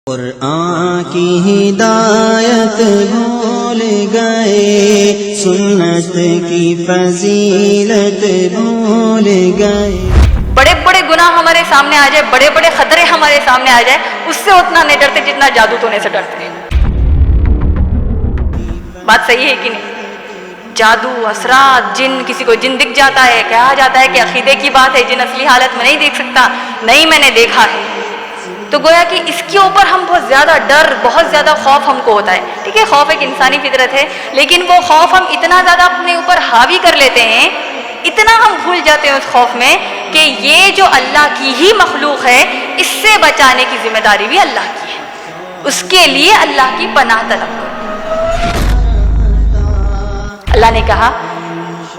قرآن کی ہدایت بھول گئے، سنت کی فضیلت بھول گئے۔ بڑے بڑے گناہ ہمارے سامنے آ جائے، بڑے بڑے خطرے ہمارے سامنے آ جائے، اس سے اتنا نہیں ڈرتے جتنا جادو ٹونے سے ڈرتے ہیں۔ بات صحیح ہے کہ نہیں؟ جادو، اثرات، جن، کسی کو جن دکھ جاتا ہے، کہا جاتا ہے کہ عقیدے کی بات ہے، جن اصلی حالت میں نہیں دیکھ سکتا، نہیں میں نے دیکھا ہے، تو گویا کہ اس کے اوپر ہم بہت زیادہ ڈر، بہت زیادہ خوف ہم کو ہوتا ہے۔ ٹھیک ہے، خوف ایک انسانی فطرت ہے، لیکن وہ خوف ہم اتنا زیادہ اپنے اوپر حاوی کر لیتے ہیں، اتنا ہم بھول جاتے ہیں اس خوف میں کہ یہ جو اللہ کی ہی مخلوق ہے، اس سے بچانے کی ذمہ داری بھی اللہ کی ہے، اس کے لیے اللہ کی پناہ طلب کرو۔ اللہ نے کہا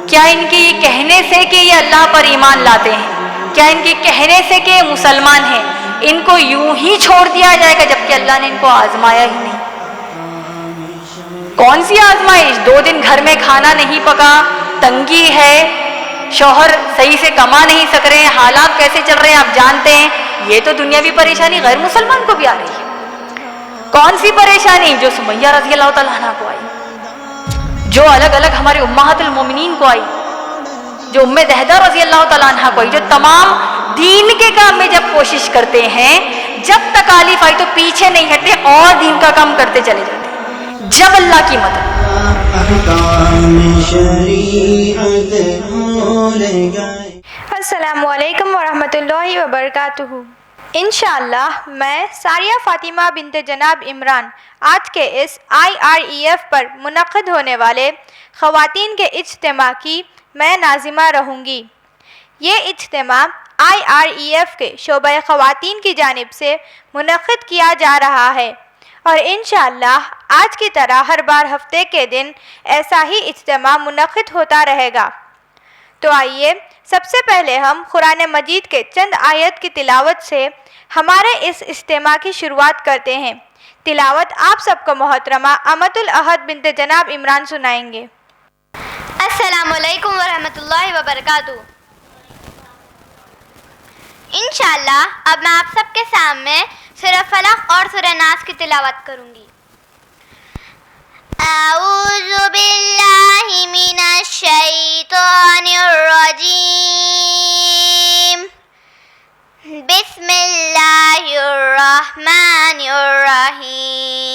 کیا ان کے یہ کہنے سے کہ یہ اللہ پر ایمان لاتے ہیں، کیا ان کے کہنے سے کہ یہ مسلمان ہیں، ان کو یوں ہی چھوڑ دیا جائے گا جبکہ اللہ نے ان کو آزمایا ہی نہیں؟ کون سی آزمائش؟ 2 دن گھر میں کھانا نہیں پکا، تنگی ہے، شوہر صحیح سے کما نہیں سک رہے ہیں، حالات کیسے چل رہے ہیں آپ جانتے ہیں۔ یہ تو دنیاوی پریشانی غیر مسلمان کو بھی آ رہی ہے۔ کون سی پریشانی؟ جو سمیہ رضی اللہ تعالیٰ عنہ کو آئی، جو الگ الگ ہمارے امہات المومنین کو آئی، جو ام دہدہ رضی اللہ تعالیٰ عنہ کو آئی، جو تمام دین کے کام میں جب کوشش کرتے ہیں، جب تکالیف آئی تو پیچھے نہیں ہٹتے اور دین کا کام کرتے چلے جاتے ہیں، جب اللہ کی مدد۔ السلام علیکم ورحمۃ اللہ وبرکاتہ۔ انشاءاللہ میں ساریہ فاطمہ بنت جناب عمران آج کے اس IREF پر منعقد ہونے والے خواتین کے اجتماع کی میں ناظمہ رہوں گی۔ یہ اجتماع IREF کے شعبہ خواتین کی جانب سے منعقد کیا جا رہا ہے اور انشاءاللہ آج کی طرح ہر بار ہفتے کے دن ایسا ہی اجتماع منعقد ہوتا رہے گا۔ تو آئیے سب سے پہلے ہم قرآن مجید کے چند آیت کی تلاوت سے ہمارے اس اجتماع کی شروعات کرتے ہیں۔ تلاوت آپ سب کو محترمہ امۃ الاحد بنت جناب عمران سنائیں گے۔ السلام علیکم ورحمۃ اللہ وبرکاتہ۔ انشاءاللہ اب میں آپ سب کے سامنے سورہ فلق اور سورہ ناس کی تلاوت کروں گی۔ اعوذ باللہ من الشیطان الرجیم، بسم اللہ الرحمن الرحیم،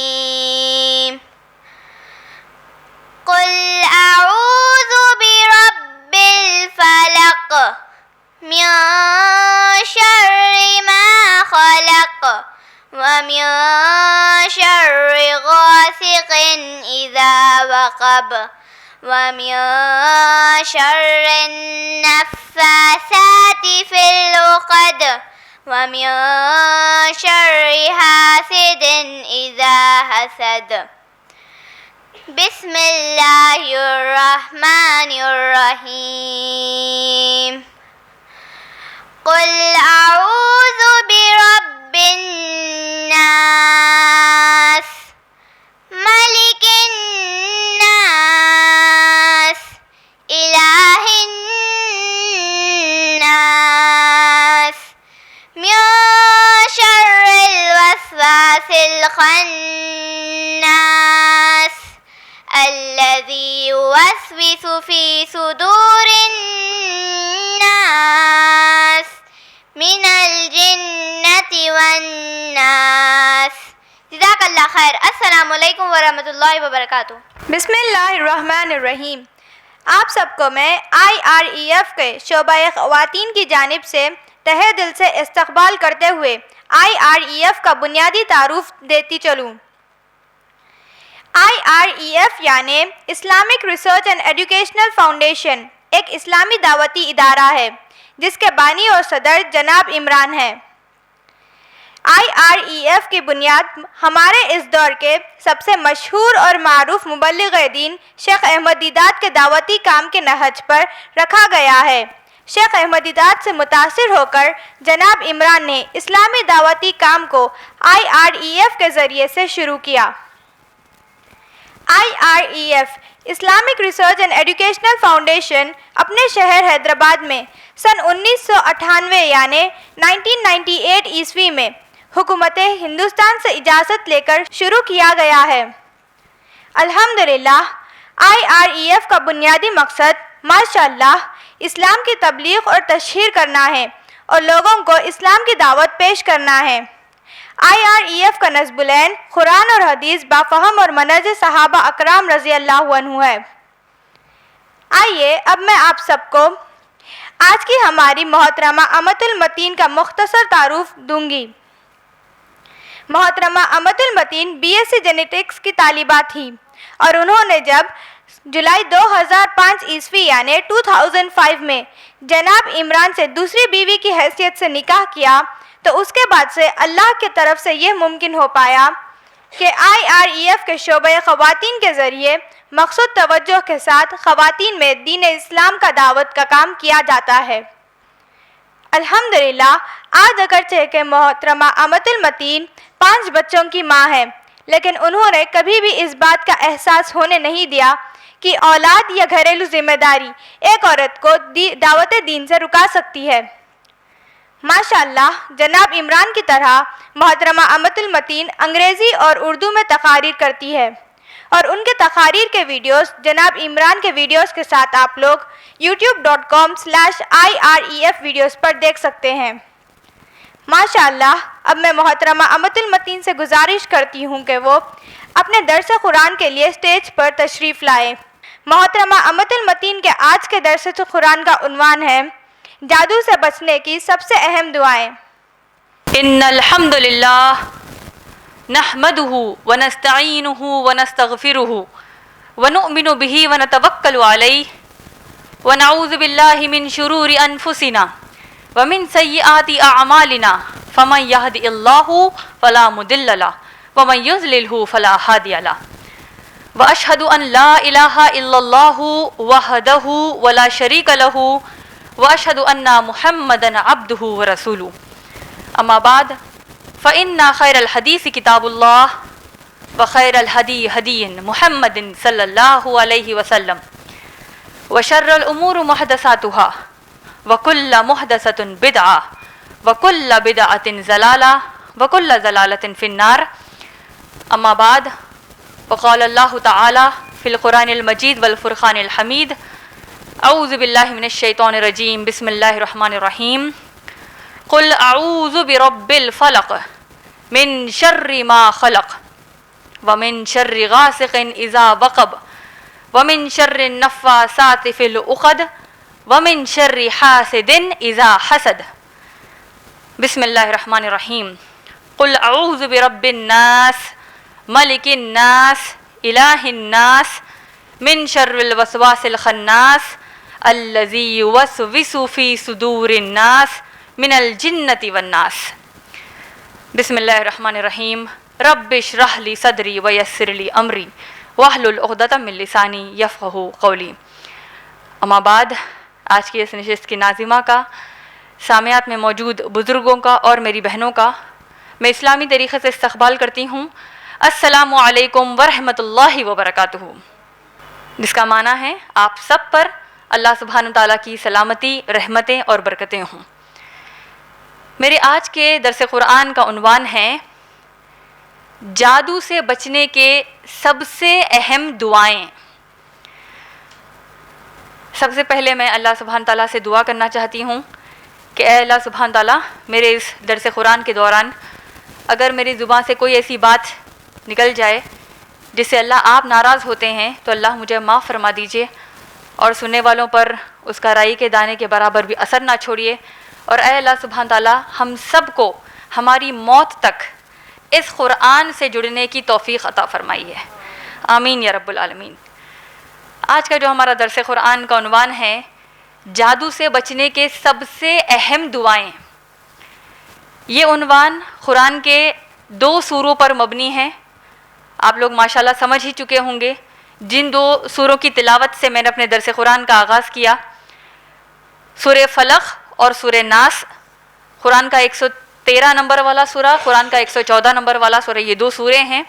قل اعوذ برب الفلق من شر ما خلق ومن شر غاسق اذا وقب ومن شر النفاثات في العقد ومن شر حاسد اذا حسد۔ بسم اللہ الرحمن الرحیم، قل اعوذ برب الناس ملک الناس الہ الناس من شر الوسواس الخناس الذي يوسوس في صدور الناس من الجنة والناس۔ جزاک اللہ خیر۔ السلام علیکم ورحمۃ اللہ وبرکاتہ۔ بسم اللہ الرحمن الرحیم۔ آپ سب کو میں IREF کے شعبہ خواتین کی جانب سے تہہ دل سے استقبال کرتے ہوئے IREF کا بنیادی تعارف دیتی چلوں۔ IREF یعنی Islamic research and educational foundation ایک اسلامی دعوتی ادارہ ہے جس کے بانی اور صدر جناب عمران ہیں۔ IREF کی بنیاد ہمارے اس دور کے سب سے مشہور اور معروف مبلغ دین شیخ احمد دیدات کے دعوتی کام کے نہج پر رکھا گیا ہے۔ شیخ احمد دیدات سے متاثر ہو کر جناب عمران نے اسلامی دعوتی کام کو IREF کے ذریعے سے شروع کیا۔ IREF Islamic research and educational foundation اپنے شہر حیدرآباد میں سن 1998 یعنی 1998 عیسوی میں حکومت ہندوستان سے اجازت لے کر شروع کیا گیا ہے۔ الحمدللہ IREF کا بنیادی مقصد ماشاءاللہ اسلام کی تبلیغ اور تشہیر کرنا ہے اور لوگوں کو اسلام کی دعوت پیش کرنا ہے۔ IREF کا نصب العین قرآن اور حدیث بافہم اور منہج صحابہ اکرام رضی اللہ عنہ ہے۔ آئیے اب میں آپ سب کو آج کی ہماری محترمہ امت المتین کا مختصر تعارف دوں گی۔ محترمہ امت المتین BSc جینیٹکس کی طالبہ تھی اور انہوں نے جب جولائی 2005 عیسوی یعنی 2005 میں جناب عمران سے دوسری بیوی کی حیثیت سے نکاح کیا تو اس کے بعد سے اللہ کی طرف سے یہ ممکن ہو پایا کہ IREF کے شعبہ خواتین کے ذریعے مقصود توجہ کے ساتھ خواتین میں دین اسلام کا دعوت کا کام کیا جاتا ہے۔ الحمدللہ آج اگرچہ کہ محترمہ امت المتین 5 بچوں کی ماں ہے، لیکن انہوں نے کبھی بھی اس بات کا احساس ہونے نہیں دیا کہ اولاد یا گھریلو ذمہ داری ایک عورت کو دعوت دین سے رکا سکتی ہے۔ ماشاءاللہ جناب عمران کی طرح محترمہ امت المتین انگریزی اور اردو میں تقاریر کرتی ہے اور ان کے تقاریر کے ویڈیوز جناب عمران کے ویڈیوز کے ساتھ آپ لوگ youtube.com/IREF ویڈیوز پر دیکھ سکتے ہیں۔ ماشاءاللہ اب میں محترمہ امت المتین سے گزارش کرتی ہوں کہ وہ اپنے درس قرآن کے لیے اسٹیج پر تشریف لائے۔ محترمہ امت المتین کے آج کے درس قرآن کا عنوان ہے جادو سے بچنے کی سب سے اہم دعائیں۔ ان الحمد للہ نحمده ونستعینه ونستغفره ونؤمن به ونتوکل علیہ ونعوذ باللہ من شرور انفسنا ومن سیئات اعمالنا فمن یهد اللہ فلا مضل له ومن یضلل فلا ہادی له واشهد ان لا الہ الا اللہ وحدہ ولا شریک له واشهد ان محمدا عبده ورسوله اما بعد فإن خیر الحدیث کتاب اللہ وخیر الہدی ہدی محمد صلی اللہ علیہ وسلم وشر الامور محدثاتها وکل محدثۃ بدعہ وکل بدعۃ ضلالہ وکل ضلالۃ فی النار اما بعد وقال اللہ تعالی فی القرآن المجید والفرقان الحمید اعوذ باللہ من الشیطان الرجیم بسم اللہ الرحمن الرحیم قل اعوذ برب الفلق من شر ما خلق ومن شر غاسق اذا وقب ومن شر النفاثات في العقد ومن شر حاسد اذا حسد بسم اللہ الرحمن الرحیم قل اعوذ برب الناس ملک الناس الہ الناس من شر الوسواس الخناس الذی یوسوس فی صدور الناس من الجنۃ والناس بسم اللہ الرحمن الرحیم رب اشرح لی صدری ویسر لی امری واحلل عقدۃ من لسانی یفقہوا قولی اما بعد آج کی اس نشست کی ناظمہ کا، سامعات میں موجود بزرگوں کا اور میری بہنوں کا میں اسلامی طریقے سے استقبال کرتی ہوں۔ السلام علیکم ورحمۃ اللہ وبرکاتہ، جس کا معنی ہے آپ سب پر اللہ سبحانہ تعالیٰ کی سلامتی، رحمتیں اور برکتیں ہوں۔ میرے آج کے درس قرآن کا عنوان ہے جادو سے بچنے کے سب سے اہم دعائیں۔ سب سے پہلے میں اللہ سبحانہ تعالیٰ سے دعا کرنا چاہتی ہوں کہ اے اللہ سبحانہ تعالیٰ، میرے اس درس قرآن کے دوران اگر میری زبان سے کوئی ایسی بات نکل جائے جس سے اللہ آپ ناراض ہوتے ہیں تو اللہ مجھے معاف فرما دیجیے، اور سننے والوں پر اس کا رائی کے دانے کے برابر بھی اثر نہ چھوڑیے، اور اے اللہ سبحانہ تعالیٰ ہم سب کو ہماری موت تک اس قرآن سے جڑنے کی توفیق عطا فرمائیے، آمین یا رب العالمین۔ آج کا جو ہمارا درس قرآن کا عنوان ہے جادو سے بچنے کے سب سے اہم دعائیں، یہ عنوان قرآن کے 2 سوروں پر مبنی ہے۔ آپ لوگ ماشاءاللہ سمجھ ہی چکے ہوں گے جن 2 سوروں کی تلاوت سے میں نے اپنے درس قرآن کا آغاز کیا، سورہ فلق اور سورہ ناس۔ قرآن کا 113 نمبر والا سورہ، قرآن کا 114 نمبر والا سورہ، یہ 2 سورے ہیں۔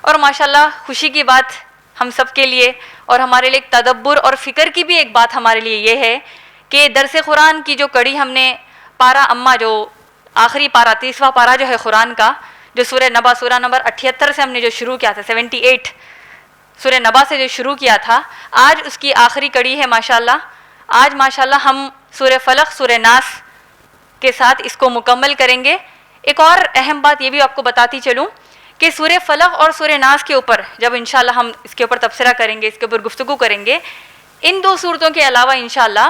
اور ماشاءاللہ خوشی کی بات ہم سب کے لیے اور ہمارے لیے ایک تدبر اور فکر کی بھی ایک بات ہمارے لیے یہ ہے کہ درس قرآن کی جو کڑی ہم نے پارہ اما جو آخری پارہ 30واں پارہ جو ہے قرآن کا، جو سورہ نبا، سورہ نمبر 78 سے ہم نے جو شروع کیا تھا، 78 سورہ نبا سے جو شروع کیا تھا، آج اس کی آخری کڑی ہے ماشاءاللہ۔ آج ماشاءاللہ ہم سورہ فلق، سورہ ناس کے ساتھ اس کو مکمل کریں گے۔ ایک اور اہم بات یہ بھی آپ کو بتاتی چلوں کہ سورہ فلق اور سورہ ناس کے اوپر جب انشاءاللہ ہم اس کے اوپر تبصرہ کریں گے، اس کے اوپر گفتگو کریں گے، ان دو صورتوں کے علاوہ انشاءاللہ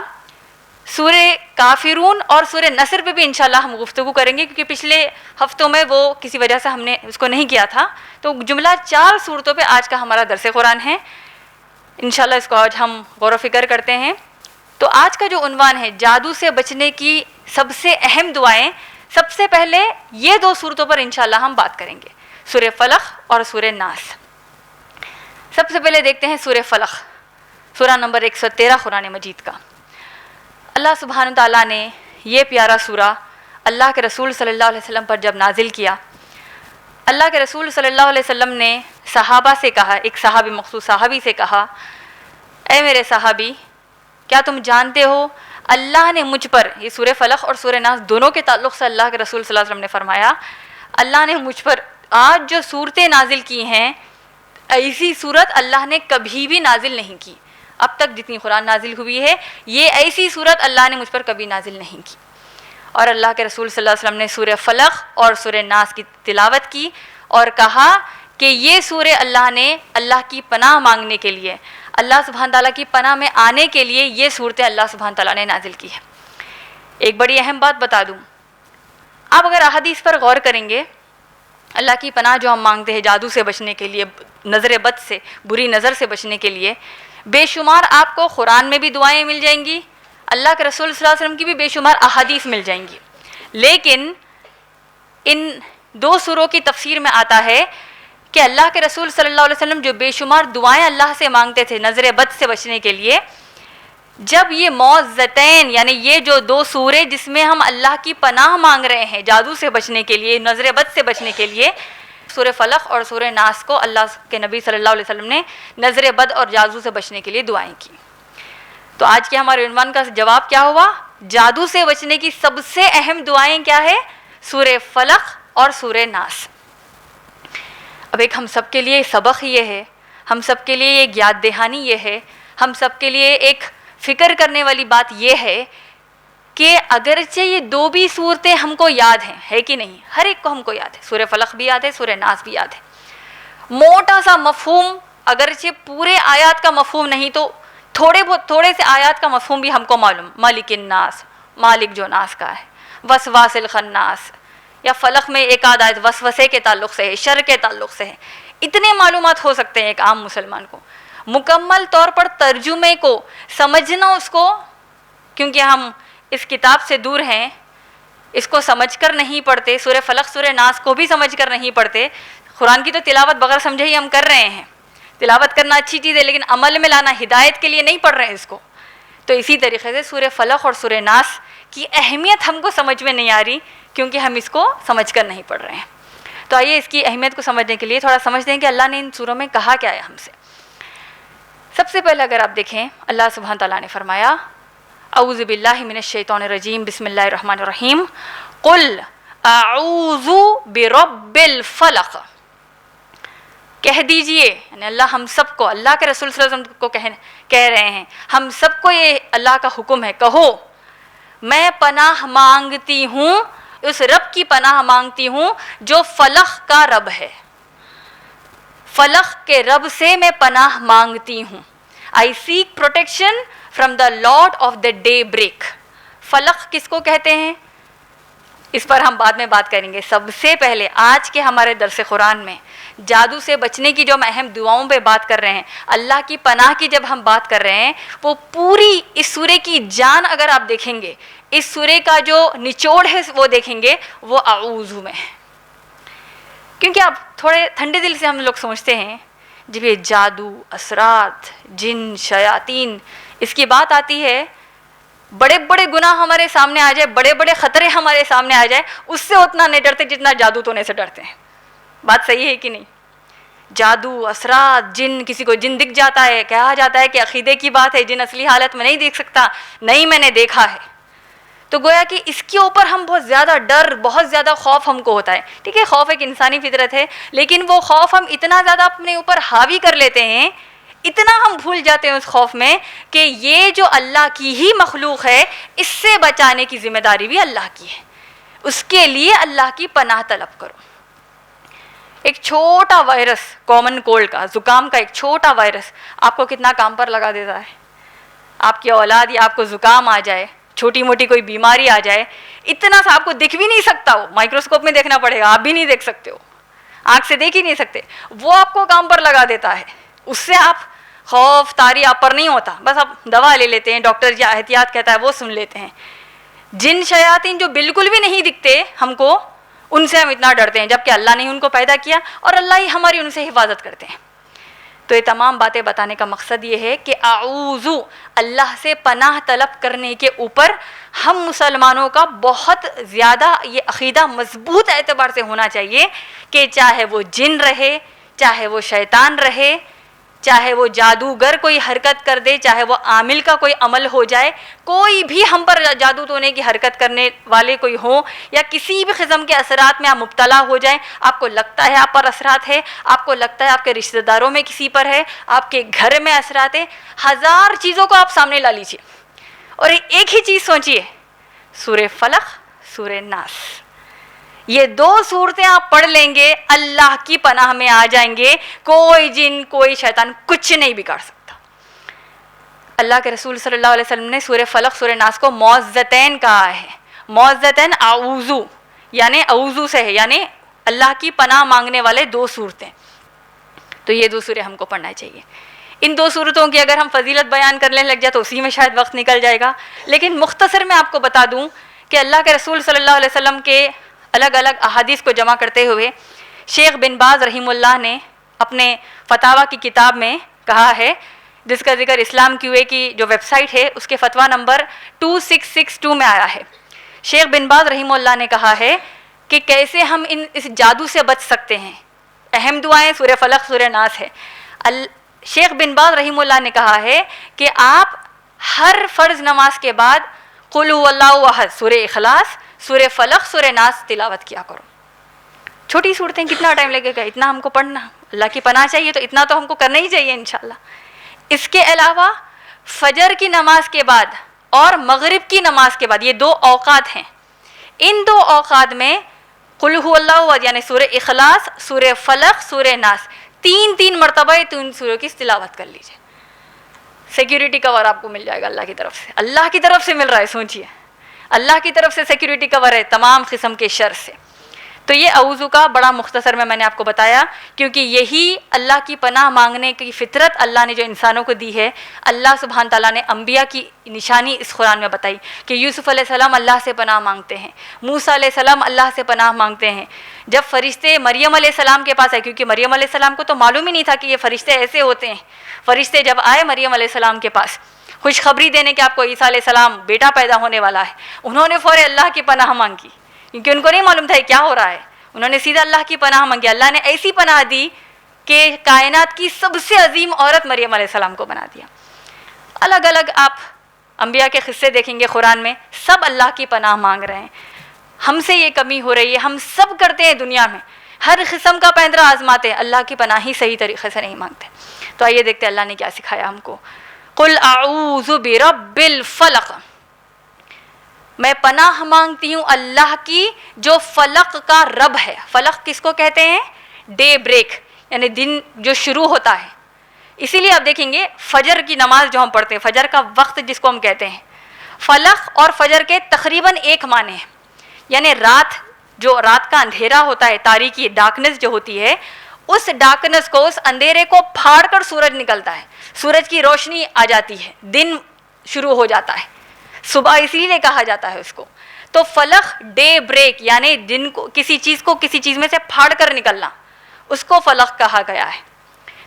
سورہ کافرون اور سورہ نصر پہ بھی انشاءاللہ ہم گفتگو کریں گے، کیونکہ پچھلے ہفتوں میں وہ کسی وجہ سے ہم نے اس کو نہیں کیا تھا۔ تو جملہ 4 صورتوں پہ آج کا ہمارا درس قرآن ہے، انشاءاللہ اس کو آج ہم غور و فکر کرتے ہیں۔ تو آج کا جو عنوان ہے جادو سے بچنے کی سب سے اہم دعائیں، سب سے پہلے یہ 2 صورتوں پر انشاءاللہ ہم بات کریں گے، سورہ فلق اور سورہ ناس۔ سب سے پہلے دیکھتے ہیں سورہ فلق، سورہ نمبر 113 قرآن مجید کا۔ اللہ سبحانہ تعالیٰ نے یہ پیارا سورہ اللہ کے رسول صلی اللہ علیہ وسلم پر جب نازل کیا، اللہ کے رسول صلی اللہ علیہ وسلم نے صحابہ سے کہا، ایک صحابی مخصوص صحابی سے کہا، اے میرے صحابی، کیا تم جانتے ہو اللہ نے مجھ پر، یہ سورہ فلق اور سورہ ناس دونوں کے تعلق سے اللہ کے رسول صلی اللہ علیہ وسلم نے فرمایا، اللہ نے مجھ پر آج جو صورتیں نازل کی ہیں، ایسی صورت اللہ نے کبھی بھی نازل نہیں کی۔ اب تک جتنی قرآن نازل ہوئی ہے، یہ ایسی صورت اللہ نے مجھ پر کبھی نازل نہیں کی۔ اور اللہ کے رسول صلی اللہ علیہ وسلم نے سورہ فلق اور سورہ ناس کی تلاوت کی اور کہا کہ یہ سورہ اللہ نے اللہ کی پناہ مانگنے کے لیے، اللہ سبحانہ تعالیٰ کی پناہ میں آنے کے لیے یہ صورتیں اللہ سبحانہ تعالیٰ نے نازل کی ہے۔ ایک بڑی اہم بات بتا دوں، آپ اگر احادیث پر غور کریں گے، اللہ کی پناہ جو ہم مانگتے ہیں جادو سے بچنے کے لیے، نظر بد سے، بری نظر سے بچنے کے لیے، بے شمار آپ کو قرآن میں بھی دعائیں مل جائیں گی، اللہ کے رسول صلی اللہ علیہ وسلم کی بھی بے شمار احادیث مل جائیں گی۔ لیکن ان 2 سوروں کی تفسیر میں آتا ہے کہ اللہ کے رسول صلی اللہ علیہ وسلم جو بے شمار دعائیں اللہ سے مانگتے تھے نظر بد سے بچنے کے لیے، جب یہ معوذتین یعنی یہ جو 2 سورے جس میں ہم اللہ کی پناہ مانگ رہے ہیں جادو سے بچنے کے لیے، نظر بد سے بچنے کے لیے، سورہ فلق اور سورہ ناس کو اللہ کے نبی صلی اللہ علیہ وسلم نے نظر بد اور جادو سے بچنے کے لیے دعائیں کی۔ تو آج کے ہمارے عنوان کا جواب کیا ہوا؟ جادو سے بچنے کی سب سے اہم دعائیں کیا ہے؟ سورہ فلق اور سورہ ناس۔ اب ایک ہم سب کے لیے سبق یہ ہے، ہم سب کے لیے ایک یاد دہانی یہ ہے، ہم سب کے لیے ایک فکر کرنے والی بات یہ ہے کہ اگرچہ یہ 2 بھی صورتیں ہم کو یاد ہیں، ہے کہ نہیں؟ ہر ایک کو ہم کو یاد ہے، سورہ فلق بھی یاد ہے، سورہ ناس بھی یاد ہے۔ موٹا سا مفہوم، اگرچہ پورے آیات کا مفہوم نہیں تو تھوڑے سے آیات کا مفہوم بھی ہم کو معلوم، مالک الناس، مالک جو ناس کا ہے، وسواس الخناس، یا فلق میں ایک آدھ آیت وسوسے کے تعلق سے ہے، شر کے تعلق سے ہے۔ اتنے معلومات ہو سکتے ہیں ایک عام مسلمان کو، مکمل طور پر ترجمے کو سمجھنا اس کو، کیونکہ ہم اس کتاب سے دور ہیں، اس کو سمجھ کر نہیں پڑھتے، سورہ فلق سورہ ناس کو بھی سمجھ کر نہیں پڑھتے۔ قرآن کی تو تلاوت بغیر سمجھے ہی ہم کر رہے ہیں، تلاوت کرنا اچھی چیز ہے لیکن عمل میں لانا ہدایت کے لیے نہیں پڑھ رہے ہیں اس کو۔ تو اسی طریقے سے سورہ فلق اور سورہ ناس کی اہمیت ہم کو سمجھ میں نہیں آ رہی کیونکہ ہم اس کو سمجھ کر نہیں پڑھ رہے ہیں۔ تو آئیے اس کی اہمیت کو سمجھنے کے لیے تھوڑا سمجھتے ہیں کہ اللہ نے ان سوروں میں کہا کیا ہے ہم سے۔ سب سے پہلے اگر آپ دیکھیں، اللہ سبحانہ تعالیٰ نے فرمایا، اعوذ باللہ من الشیطان الرجیم، بسم اللہ الرحمن الرحیم، قل اعوذ برب الفلق، کہہ دیجئے، یعنی اللہ ہم سب کو، اللہ کے رسول صلی اللہ علیہ وسلم کو کہہ رہے ہیں، ہم سب کو یہ اللہ کا حکم ہے، کہو میں پناہ مانگتی ہوں، اس رب کی پناہ مانگتی ہوں جو فلق کا رب ہے، فلق کے رب سے میں پناہ مانگتی ہوں۔ I seek protection from the Lord of the daybreak۔ فلق کس کو کہتے ہیں اس پر ہم بعد میں بات کریں گے۔ سب سے پہلے آج کے ہمارے درس قرآن میں جادو سے بچنے کی جو ہم اہم دعاؤں پہ بات کر رہے ہیں، اللہ کی پناہ کی جب ہم بات کر رہے ہیں، وہ پوری اس سورے کی جان اگر آپ دیکھیں گے، اس سورے کا جو نچوڑ ہے وہ دیکھیں گے، وہ اعوذ میں ہے۔ کیونکہ آپ تھوڑے ٹھنڈے دل سے ہم لوگ سمجھتے ہیں جب یہ جادو، اثرات، جن، شیاطین، اس کی بات آتی ہے، بڑے بڑے گناہ ہمارے سامنے آ جائے، بڑے بڑے خطرے ہمارے سامنے آ جائے، اس سے اتنا نہیں ڈرتے جتنا جادو تونے سے ڈرتے ہیں۔ بات صحیح ہے کہ نہیں؟ جادو، اثرات، جن، کسی کو جن دکھ جاتا ہے، کہا جاتا ہے کہ عقیدے کی بات ہے، جن اصلی حالت میں نہیں دیکھ سکتا، نہیں میں نے دیکھا ہے، تو گویا کہ اس کے اوپر ہم بہت زیادہ ڈر، بہت زیادہ خوف ہم کو ہوتا ہے. ٹھیک ہے، خوف ایک انسانی فطرت ہے، لیکن وہ خوف ہم اتنا زیادہ اپنے اوپر حاوی کر لیتے ہیں، اتنا ہم بھول جاتے ہیں اس خوف میں کہ یہ جو اللہ کی ہی مخلوق ہے، اس سے بچانے کی ذمہ داری بھی اللہ کی ہے. اس کے لیے اللہ کی پناہ طلب کرو. ایک چھوٹا وائرس، کامن کولڈ کا، زکام کا ایک چھوٹا وائرس آپ کو کتنا کام پر لگا دیتا ہے. آپ کی اولاد یا آپ کو زکام آ جائے، چھوٹی موٹی کوئی بیماری آ جائے، اتنا سا آپ کو دکھ بھی نہیں سکتا، وہ مائکروسکوپ میں دیکھنا پڑے گا، آپ بھی نہیں دیکھ سکتے ہو، آنکھ سے دیکھ ہی نہیں سکتے، وہ آپ کو کام پر لگا دیتا ہے. اس سے آپ خوف طاری آپ پر نہیں ہوتا، بس آپ دوا لے لیتے ہیں، ڈاکٹر جو احتیاط کہتا ہے وہ سن لیتے ہیں. جن شیاطین جو بالکل بھی نہیں دکھتے ہم کو، ان سے ہم اتنا ڈرتے ہیں، جبکہ اللہ نے ان کو پیدا کیا اور اللہ ہی ہماری ان سے حفاظت کرتے ہیں. تو یہ تمام باتیں بتانے کا مقصد یہ ہے کہ اعوذ، اللہ سے پناہ طلب کرنے کے اوپر ہم مسلمانوں کا بہت زیادہ یہ عقیدہ مضبوط اعتبار سے ہونا چاہیے کہ چاہے وہ جن رہے، چاہے وہ شیطان رہے، چاہے وہ جادوگر کوئی حرکت کر دے، چاہے وہ عامل کا کوئی عمل ہو جائے، کوئی بھی ہم پر جادو ٹونے کی حرکت کرنے والے کوئی ہوں، یا کسی بھی قسم کے اثرات میں آپ مبتلا ہو جائیں، آپ کو لگتا ہے آپ پر اثرات ہے، آپ کو لگتا ہے آپ کے رشتہ داروں میں کسی پر ہے، آپ کے گھر میں اثرات ہیں، 1000 چیزوں کو آپ سامنے لا لیجیے اور ایک ہی چیز سوچیے، سورہ فلق، سورہ ناس، یہ 2 صورتیں آپ پڑھ لیں گے، اللہ کی پناہ میں آ جائیں گے، کوئی جن کوئی شیطان کچھ نہیں بگاڑ سکتا. اللہ کے رسول صلی اللہ علیہ وسلم نے سورہ فلق، سورہ ناس کو معوذتین کہا ہے. معوذتین اعوذ، یعنی اعوذ سے ہے، یعنی اللہ کی پناہ مانگنے والے 2 صورتیں. تو یہ 2 سوریں ہم کو پڑھنا چاہیے. ان 2 صورتوں کی اگر ہم فضیلت بیان کرنے لگ جائے تو اسی میں شاید وقت نکل جائے گا، لیکن مختصر میں آپ کو بتا دوں کہ اللہ کے رسول صلی اللہ علیہ وسلم کے الگ الگ احادیث کو جمع کرتے ہوئے شیخ بن باز رحمہ اللہ نے اپنے فتاویٰ کی کتاب میں کہا ہے، جس کا ذکر اسلام کی ہوئے کی جو ویب سائٹ ہے اس کے فتویٰ نمبر 2662 میں آیا ہے. شیخ بن باز رحمہ اللہ نے کہا ہے کہ کیسے ہم اس جادو سے بچ سکتے ہیں. اہم دعائیں سورہ فلق، سورہ ناس ہے. شیخ بن باز رحمہ اللہ نے کہا ہے کہ آپ ہر فرض نماز کے بعد قل هو اللہ احد، سورہ اخلاص، سورہ فلق، سورہ ناس تلاوت کیا کرو. چھوٹی صورتیں، کتنا ٹائم لگے گا اتنا ہم کو پڑھنا؟ اللہ کی پناہ چاہیے تو اتنا تو ہم کو کرنا ہی چاہیے انشاءاللہ. اس کے علاوہ فجر کی نماز کے بعد اور مغرب کی نماز کے بعد، یہ 2 اوقات ہیں، ان 2 اوقات میں قل هو اللہ احد یعنی سورہ اخلاص، سورہ فلق، سورہ ناس 3 مرتبہ 3 سوروں کی تلاوت کر لیجیے. سیکیورٹی کور آپ کو مل جائے گا اللہ کی طرف سے. اللہ کی طرف سے مل رہا ہے، سوچیے، اللہ کی طرف سے سیکیورٹی کور ہے تمام قسم کے شر سے. تو یہ اعوذ کا بڑا مختصر میں نے آپ کو بتایا، کیونکہ یہی اللہ کی پناہ مانگنے کی فطرت اللہ نے جو انسانوں کو دی ہے. اللہ سبحانہ تعالیٰ نے انبیاء کی نشانی اس قرآن میں بتائی کہ یوسف علیہ السلام اللہ سے پناہ مانگتے ہیں، موسیٰ علیہ السلام اللہ سے پناہ مانگتے ہیں. جب فرشتے مریم علیہ السلام کے پاس آئے، کیونکہ مریم علیہ السلام کو تو معلوم ہی نہیں تھا کہ یہ فرشتے ایسے ہوتے ہیں، فرشتے جب آئے مریم علیہ السلام کے پاس خوشخبری دینے کہ آپ کو عیسیٰ علیہ السلام بیٹا پیدا ہونے والا ہے، انہوں نے فوراً اللہ کی پناہ مانگی، کیونکہ ان کو نہیں معلوم تھا کیا ہو رہا ہے. انہوں نے سیدھا اللہ کی پناہ مانگی. اللہ نے ایسی پناہ دی کہ کائنات کی سب سے عظیم عورت مریم علیہ السلام کو بنا دیا. الگ الگ آپ انبیاء کے قصے دیکھیں گے قرآن میں، سب اللہ کی پناہ مانگ رہے ہیں. ہم سے یہ کمی ہو رہی ہے، ہم سب کرتے ہیں دنیا میں، ہر قسم کا پیندرا آزماتے ہیں، اللہ کی پناہ ہی صحیح طریقے سے نہیں مانگتے. تو آئیے دیکھتے ہیں اللہ نے کیا سکھایا ہم کو. قل اعوذ برب الفلق، میں پناہ مانگتی ہوں اللہ کی جو فلق کا رب ہے. فلق کس کو کہتے ہیں؟ ڈے بریک، یعنی دن جو شروع ہوتا ہے. اسی لیے آپ دیکھیں گے فجر کی نماز جو ہم پڑھتے ہیں، فجر کا وقت جس کو ہم کہتے ہیں، فلق اور فجر کے تقریباً ایک معنی ہیں. یعنی رات کا اندھیرا ہوتا ہے، تاریکی ڈارکنس جو ہوتی ہے، اس ڈارکنس کو، اس اندھیرے کو پھاڑ کر سورج نکلتا ہے، سورج کی روشنی آ جاتی ہے، دن شروع ہو جاتا ہے. صبح اسی لیے کہا جاتا ہے اس کو. تو فلق ڈے بریک یعنی دن کو، کسی چیز کو کسی چیز میں سے پھاڑ کر نکلنا، اس کو فلق کہا گیا ہے.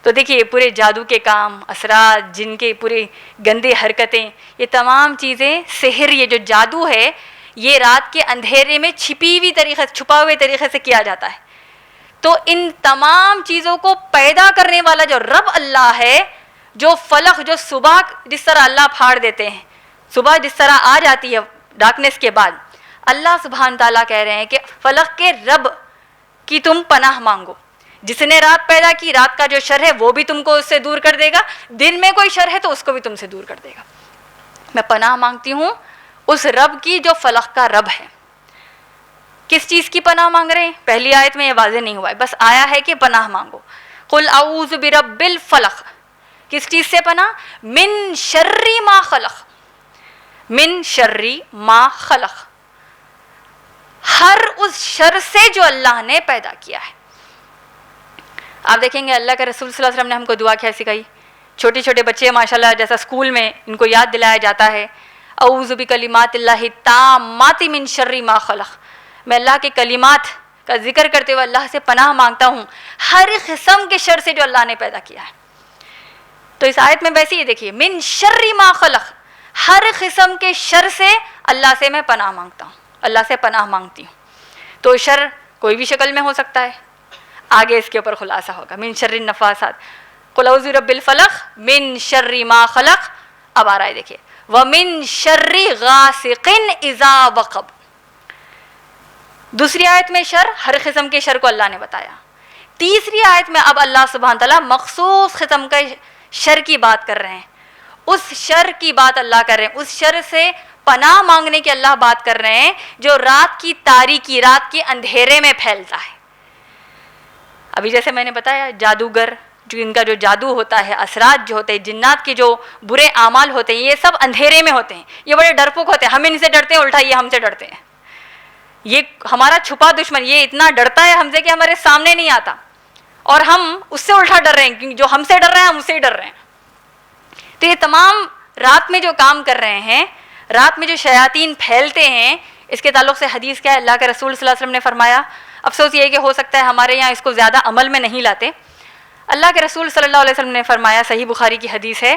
تو دیکھیے پورے جادو کے کام، اثرات، جن کے پورے گندے حرکتیں، یہ تمام چیزیں، سحر، یہ جو جادو ہے یہ رات کے اندھیرے میں چھپا ہوئے طریقے سے کیا جاتا ہے. تو ان تمام چیزوں کو پیدا کرنے والا جو رب اللہ ہے، جو فلق، جو صبح جس طرح اللہ پھاڑ دیتے ہیں، صبح جس طرح آ جاتی ہے ڈارکنیس کے بعد اللہ سبحانہ تعالیٰ کہہ رہے ہیں کہ فلق کے رب کی تم پناہ مانگو. جس نے رات پیدا کی، رات کا جو شر ہے وہ بھی تم کو اس سے دور کر دے گا، دن میں کوئی شر ہے تو اس کو بھی تم سے دور کر دے گا. میں پناہ مانگتی ہوں اس رب کی جو فلق کا رب ہے. کس چیز کی پناہ مانگ رہے ہیں؟ پہلی آیت میں یہ واضح نہیں ہوا ہے، بس آیا ہے کہ پناہ مانگو. قل اعوذ برب الفلق. کس چیز سے پناہ؟ من شر ما خلق. من شر ما خلق، ہر اس شر سے جو اللہ نے پیدا کیا ہے. آپ دیکھیں گے اللہ کے رسول صلی اللہ علیہ وسلم نے ہم کو دعا کیا سکھائی. چھوٹے چھوٹے بچے ماشاءاللہ جیسا اسکول میں ان کو یاد دلایا جاتا ہے، اعوذ بکلمات اللہ التامات من شر ما خلق. میں اللہ کے کلمات کا ذکر کرتے ہوئے اللہ سے پناہ مانگتا ہوں ہر قسم کے شر سے جو اللہ نے پیدا کیا ہے. تو اس آیت میں ویسے ہی دیکھیے من شر ما خلق، ہر قسم کے شر سے اللہ سے میں پناہ مانگتا ہوں، اللہ سے پناہ مانگتی ہوں. تو شر کوئی بھی شکل میں ہو سکتا ہے، آگے اس کے اوپر خلاصہ ہوگا. من شر النفاسات، قل اعوذ برب الفلق من شر ما خلق. اب آ رہا ہے دیکھیے ومن شر غاسق اذا وقب. دوسری آیت میں شر، ہر قسم کے شر کو اللہ نے بتایا. تیسری آیت میں اب اللہ سبحانہ تعالیٰ مخصوص قسم کا شر کی بات کر رہے ہیں. اس شر کی بات اللہ کر رہے ہیں، اس شر سے پناہ مانگنے کی اللہ بات کر رہے ہیں جو رات کی تاریکی، رات کے اندھیرے میں پھیلتا ہے. ابھی جیسے میں نے بتایا جادوگر، جو ان کا جو جادو ہوتا ہے، اثرات جو ہوتے ہیں، جنات کے جو برے اعمال ہوتے ہیں، یہ سب اندھیرے میں ہوتے ہیں. یہ بڑے ڈرپوک ہوتے ہیں، ہم ان سے ڈرتے ہیں، الٹا یہ ہم سے ڈرتے ہیں. یہ ہمارا چھپا دشمن، یہ اتنا ڈرتا ہے ہم سے کہ ہمارے سامنے نہیں آتا، اور ہم اس سے الٹا ڈر رہے ہیں، کیونکہ جو ہم سے ڈر رہے ہیں ہم اس سے ہی ڈر رہے ہیں. تو یہ تمام رات میں جو کام کر رہے ہیں، رات میں جو شیاطین پھیلتے ہیں، اس کے تعلق سے حدیث کیا ہے؟ اللہ کے رسول صلی اللہ علیہ وسلم نے فرمایا، افسوس یہ ہے کہ ہو سکتا ہے ہمارے یہاں اس کو زیادہ عمل میں نہیں لاتے. اللہ کے رسول صلی اللہ علیہ وسلم نے فرمایا، صحیح بخاری کی حدیث ہے،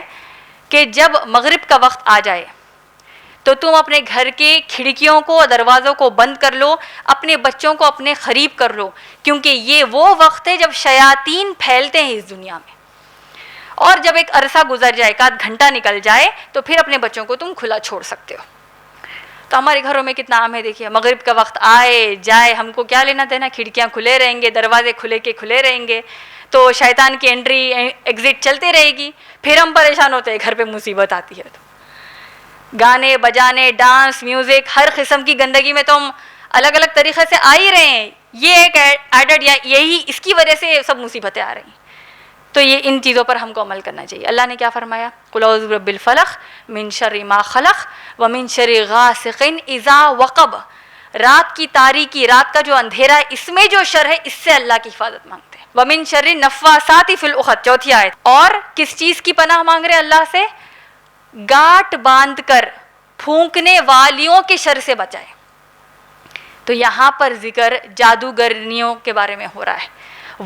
کہ جب مغرب کا وقت آ جائے تو تم اپنے گھر کے کھڑکیوں کو، دروازوں کو بند کر لو، اپنے بچوں کو اپنے قریب کر لو، کیونکہ یہ وہ وقت ہے جب شیاطین پھیلتے ہیں اس دنیا میں. اور جب ایک عرصہ گزر جائے، ایک آدھ گھنٹہ نکل جائے، تو پھر اپنے بچوں کو تم کھلا چھوڑ سکتے ہو. تو ہمارے گھروں میں کتنا عام ہے، دیکھیے مغرب کا وقت آئے جائے، ہم کو کیا لینا دینا، کھڑکیاں کھلے رہیں گے، دروازے کھلے رہیں گے، تو شیطان کی انٹری ایگزٹ چلتے رہے گی. پھر ہم پریشان ہوتے ہیں، گھر پہ مصیبت آتی ہے. تو گانے بجانے، ڈانس، میوزک، ہر قسم کی گندگی میں تو ہم الگ الگ طریقے سے آ ہی رہے ہیں. یہ ایک ایڈڈ، یا یہی اس کی وجہ سے سب مصیبتیں آ رہی ہیں. تو یہ ان چیزوں پر ہم کو عمل کرنا چاہیے. اللہ نے کیا فرمایا؟ قل اعوذ برب الفلق من شر ما خلق ومن شر غاسق اذا وقب. رات کی تاریکی، رات کا جو اندھیرا ہے، اس میں جو شر ہے، اس سے اللہ کی حفاظت مانگتے ہیں. ومن شر النفاسات فی العقد، چوتھی آیت. اور کس چیز کی پناہ مانگ رہے اللہ سے؟ گاٹھ باندھ کر پھونکنے والیوں کے شر سے بچائے. تو یہاں پر ذکر جادوگرنیوں کے بارے میں ہو رہا ہے.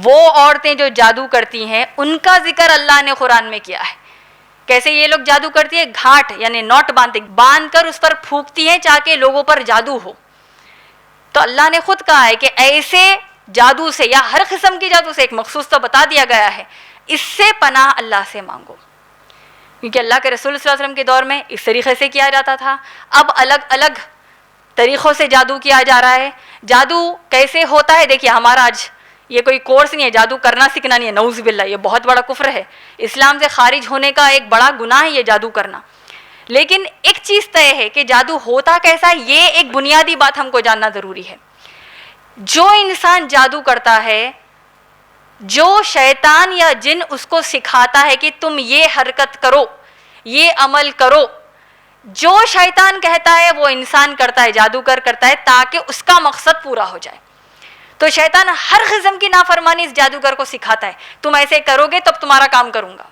وہ عورتیں جو جادو کرتی ہیں ان کا ذکر اللہ نے قرآن میں کیا ہے. کیسے یہ لوگ جادو کرتی ہیں؟ گھاٹ یعنی نوٹ باندھ کر اس پر پھونکتی ہیں تاکہ لوگوں پر جادو ہو. تو اللہ نے خود کہا ہے کہ ایسے جادو سے، یا ہر قسم کی جادو سے، ایک مخصوص تو بتا دیا گیا ہے، اس سے پناہ اللہ سے مانگو. کیونکہ اللہ کے رسول صلی اللہ علیہ وسلم کے دور میں اس طریقے سے کیا جاتا تھا. اب الگ الگ طریقوں سے جادو کیا جا رہا ہے. جادو کیسے ہوتا ہے؟ دیکھیے ہمارا آج یہ کوئی کورس نہیں ہے، جادو کرنا سیکھنا نہیں ہے، نعوذ باللہ، یہ بہت بڑا کفر ہے، اسلام سے خارج ہونے کا ایک بڑا گناہ ہے یہ جادو کرنا. لیکن ایک چیز طے ہے کہ جادو ہوتا کیسا ہے، یہ ایک بنیادی بات ہم کو جاننا ضروری ہے. جو انسان جادو کرتا ہے، جو شیطان یا جن اس کو سکھاتا ہے کہ تم یہ حرکت کرو، یہ عمل کرو، جو شیطان کہتا ہے وہ انسان کرتا ہے، جادوگر کرتا ہے تاکہ اس کا مقصد پورا ہو جائے. تو شیطان ہر قسم کی نافرمانی اس جادوگر کو سکھاتا ہے. تم ایسے کرو گے تب تمہارا کام کروں گا.